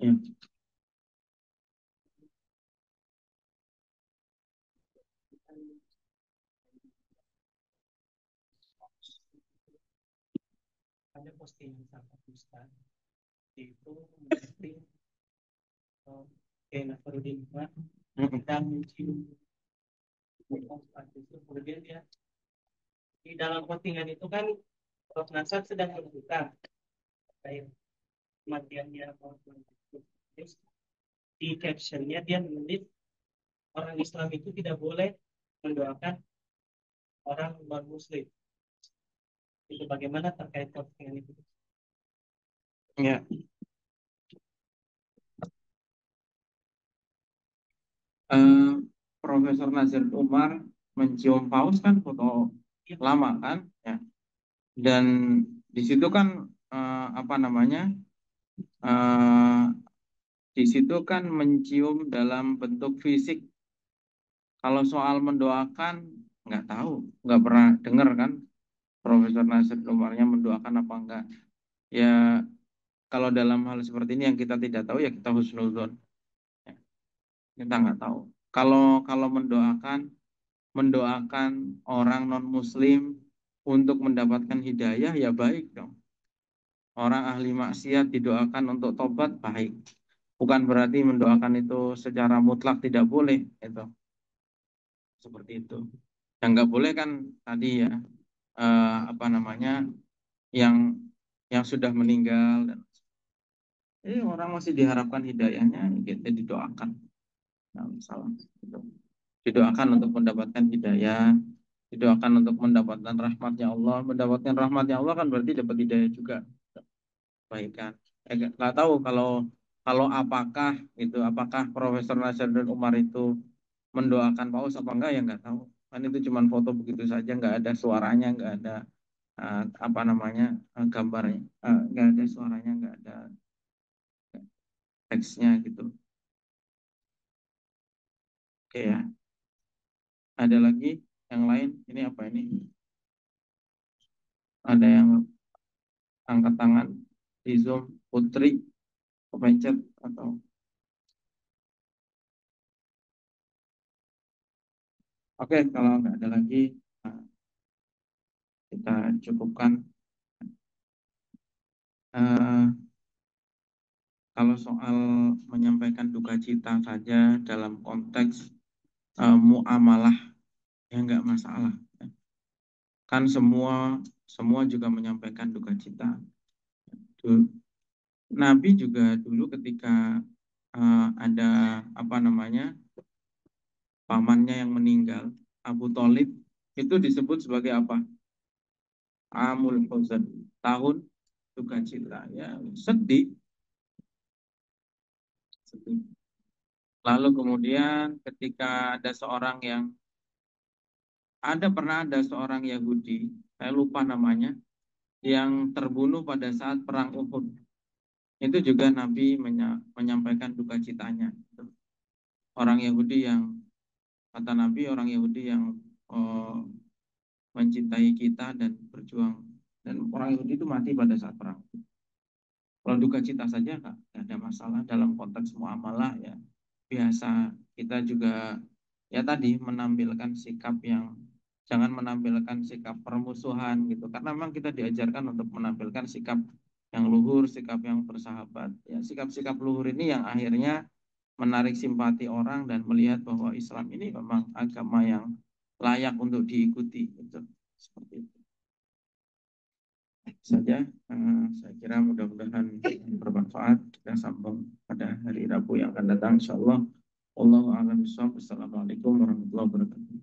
ya. Ada postingan sama Ustaz itu mengerti kayak Nafarudin dan mencium Ustaz itu, kemudian dia di dalam postingan itu kan Prof. Nasar sedang berbuka terkait kematiannya Prof. Terus di captionnya dia menulis orang Islam itu tidak boleh mendoakan orang non Muslim. Itu bagaimana terkait postingan itu? Ya. Eh, Profesor Nazir Umar mencium paus kan foto lama kan, ya. Dan di situ kan apa namanya, eh, di situ kan mencium dalam bentuk fisik. Kalau soal mendoakan nggak tahu, nggak pernah dengar kan Profesor Nazir Umarnya mendoakan apa enggak. Ya kalau dalam hal seperti ini yang kita tidak tahu ya kita husnuzon. Ya, kita nggak tahu. Kalau kalau mendoakan orang non Muslim untuk mendapatkan hidayah ya baik dong. Orang ahli maksiat didoakan untuk tobat baik. Bukan berarti mendoakan itu secara mutlak tidak boleh itu. Seperti itu. Yang nggak boleh kan tadi ya, apa namanya, yang sudah meninggal dan Orang masih diharapkan hidayahnya, kita didoakan. Nah, salah. Gitu. Didoakan untuk mendapatkan hidayah, didoakan untuk mendapatkan rahmatnya Allah. Mendapatkan rahmatnya Allah kan berarti dapat hidayah juga. Baik kan? Nggak tahu kalau apakah Profesor Nasaruddin Umar itu mendoakan Paus apa enggak ya nggak tahu. Kan itu cuma foto begitu saja, nggak ada suaranya, nggak ada apa namanya gambarnya, nggak ada suaranya, nggak ada teksnya gitu. Oke ya. Ada lagi yang lain? Ini apa ini? Ada yang angkat tangan di Zoom, Putri, kepencet atau oke, kalau nggak ada lagi nah, kita cukupkan. Eh, Kalau soal menyampaikan duka cita saja dalam konteks muamalah ya nggak masalah. Kan semua semua juga menyampaikan duka cita. Dulu, Nabi juga dulu ketika ada apa namanya pamannya yang meninggal, Abu Thalib itu disebut sebagai apa? Amul Huzn, tahun duka cita. Ya sedih, sedih. Lalu kemudian ketika pernah ada seorang Yahudi, saya lupa namanya, yang terbunuh pada saat perang Uhud. Itu juga Nabi menyampaikan duka citanya. Orang Yahudi yang kata Nabi, orang Yahudi yang eh, mencintai kita dan berjuang, dan orang Yahudi itu mati pada saat perang. Kalau duka cita saja nggak ada masalah dalam konteks muamalah ya. Biasa kita juga ya tadi menampilkan sikap yang jangan menampilkan sikap permusuhan gitu. Karena memang kita diajarkan untuk menampilkan sikap yang luhur, sikap yang bersahabat. Ya, sikap-sikap luhur ini yang akhirnya menarik simpati orang dan melihat bahwa Islam ini memang agama yang layak untuk diikuti gitu. Seperti itu saja. Saya kira mudah-mudahan bermanfaat. Kita sambung pada hari Rabu yang akan datang, insya Allah. Allahu a'lam bishawab. Assalamualaikum warahmatullahi wabarakatuh.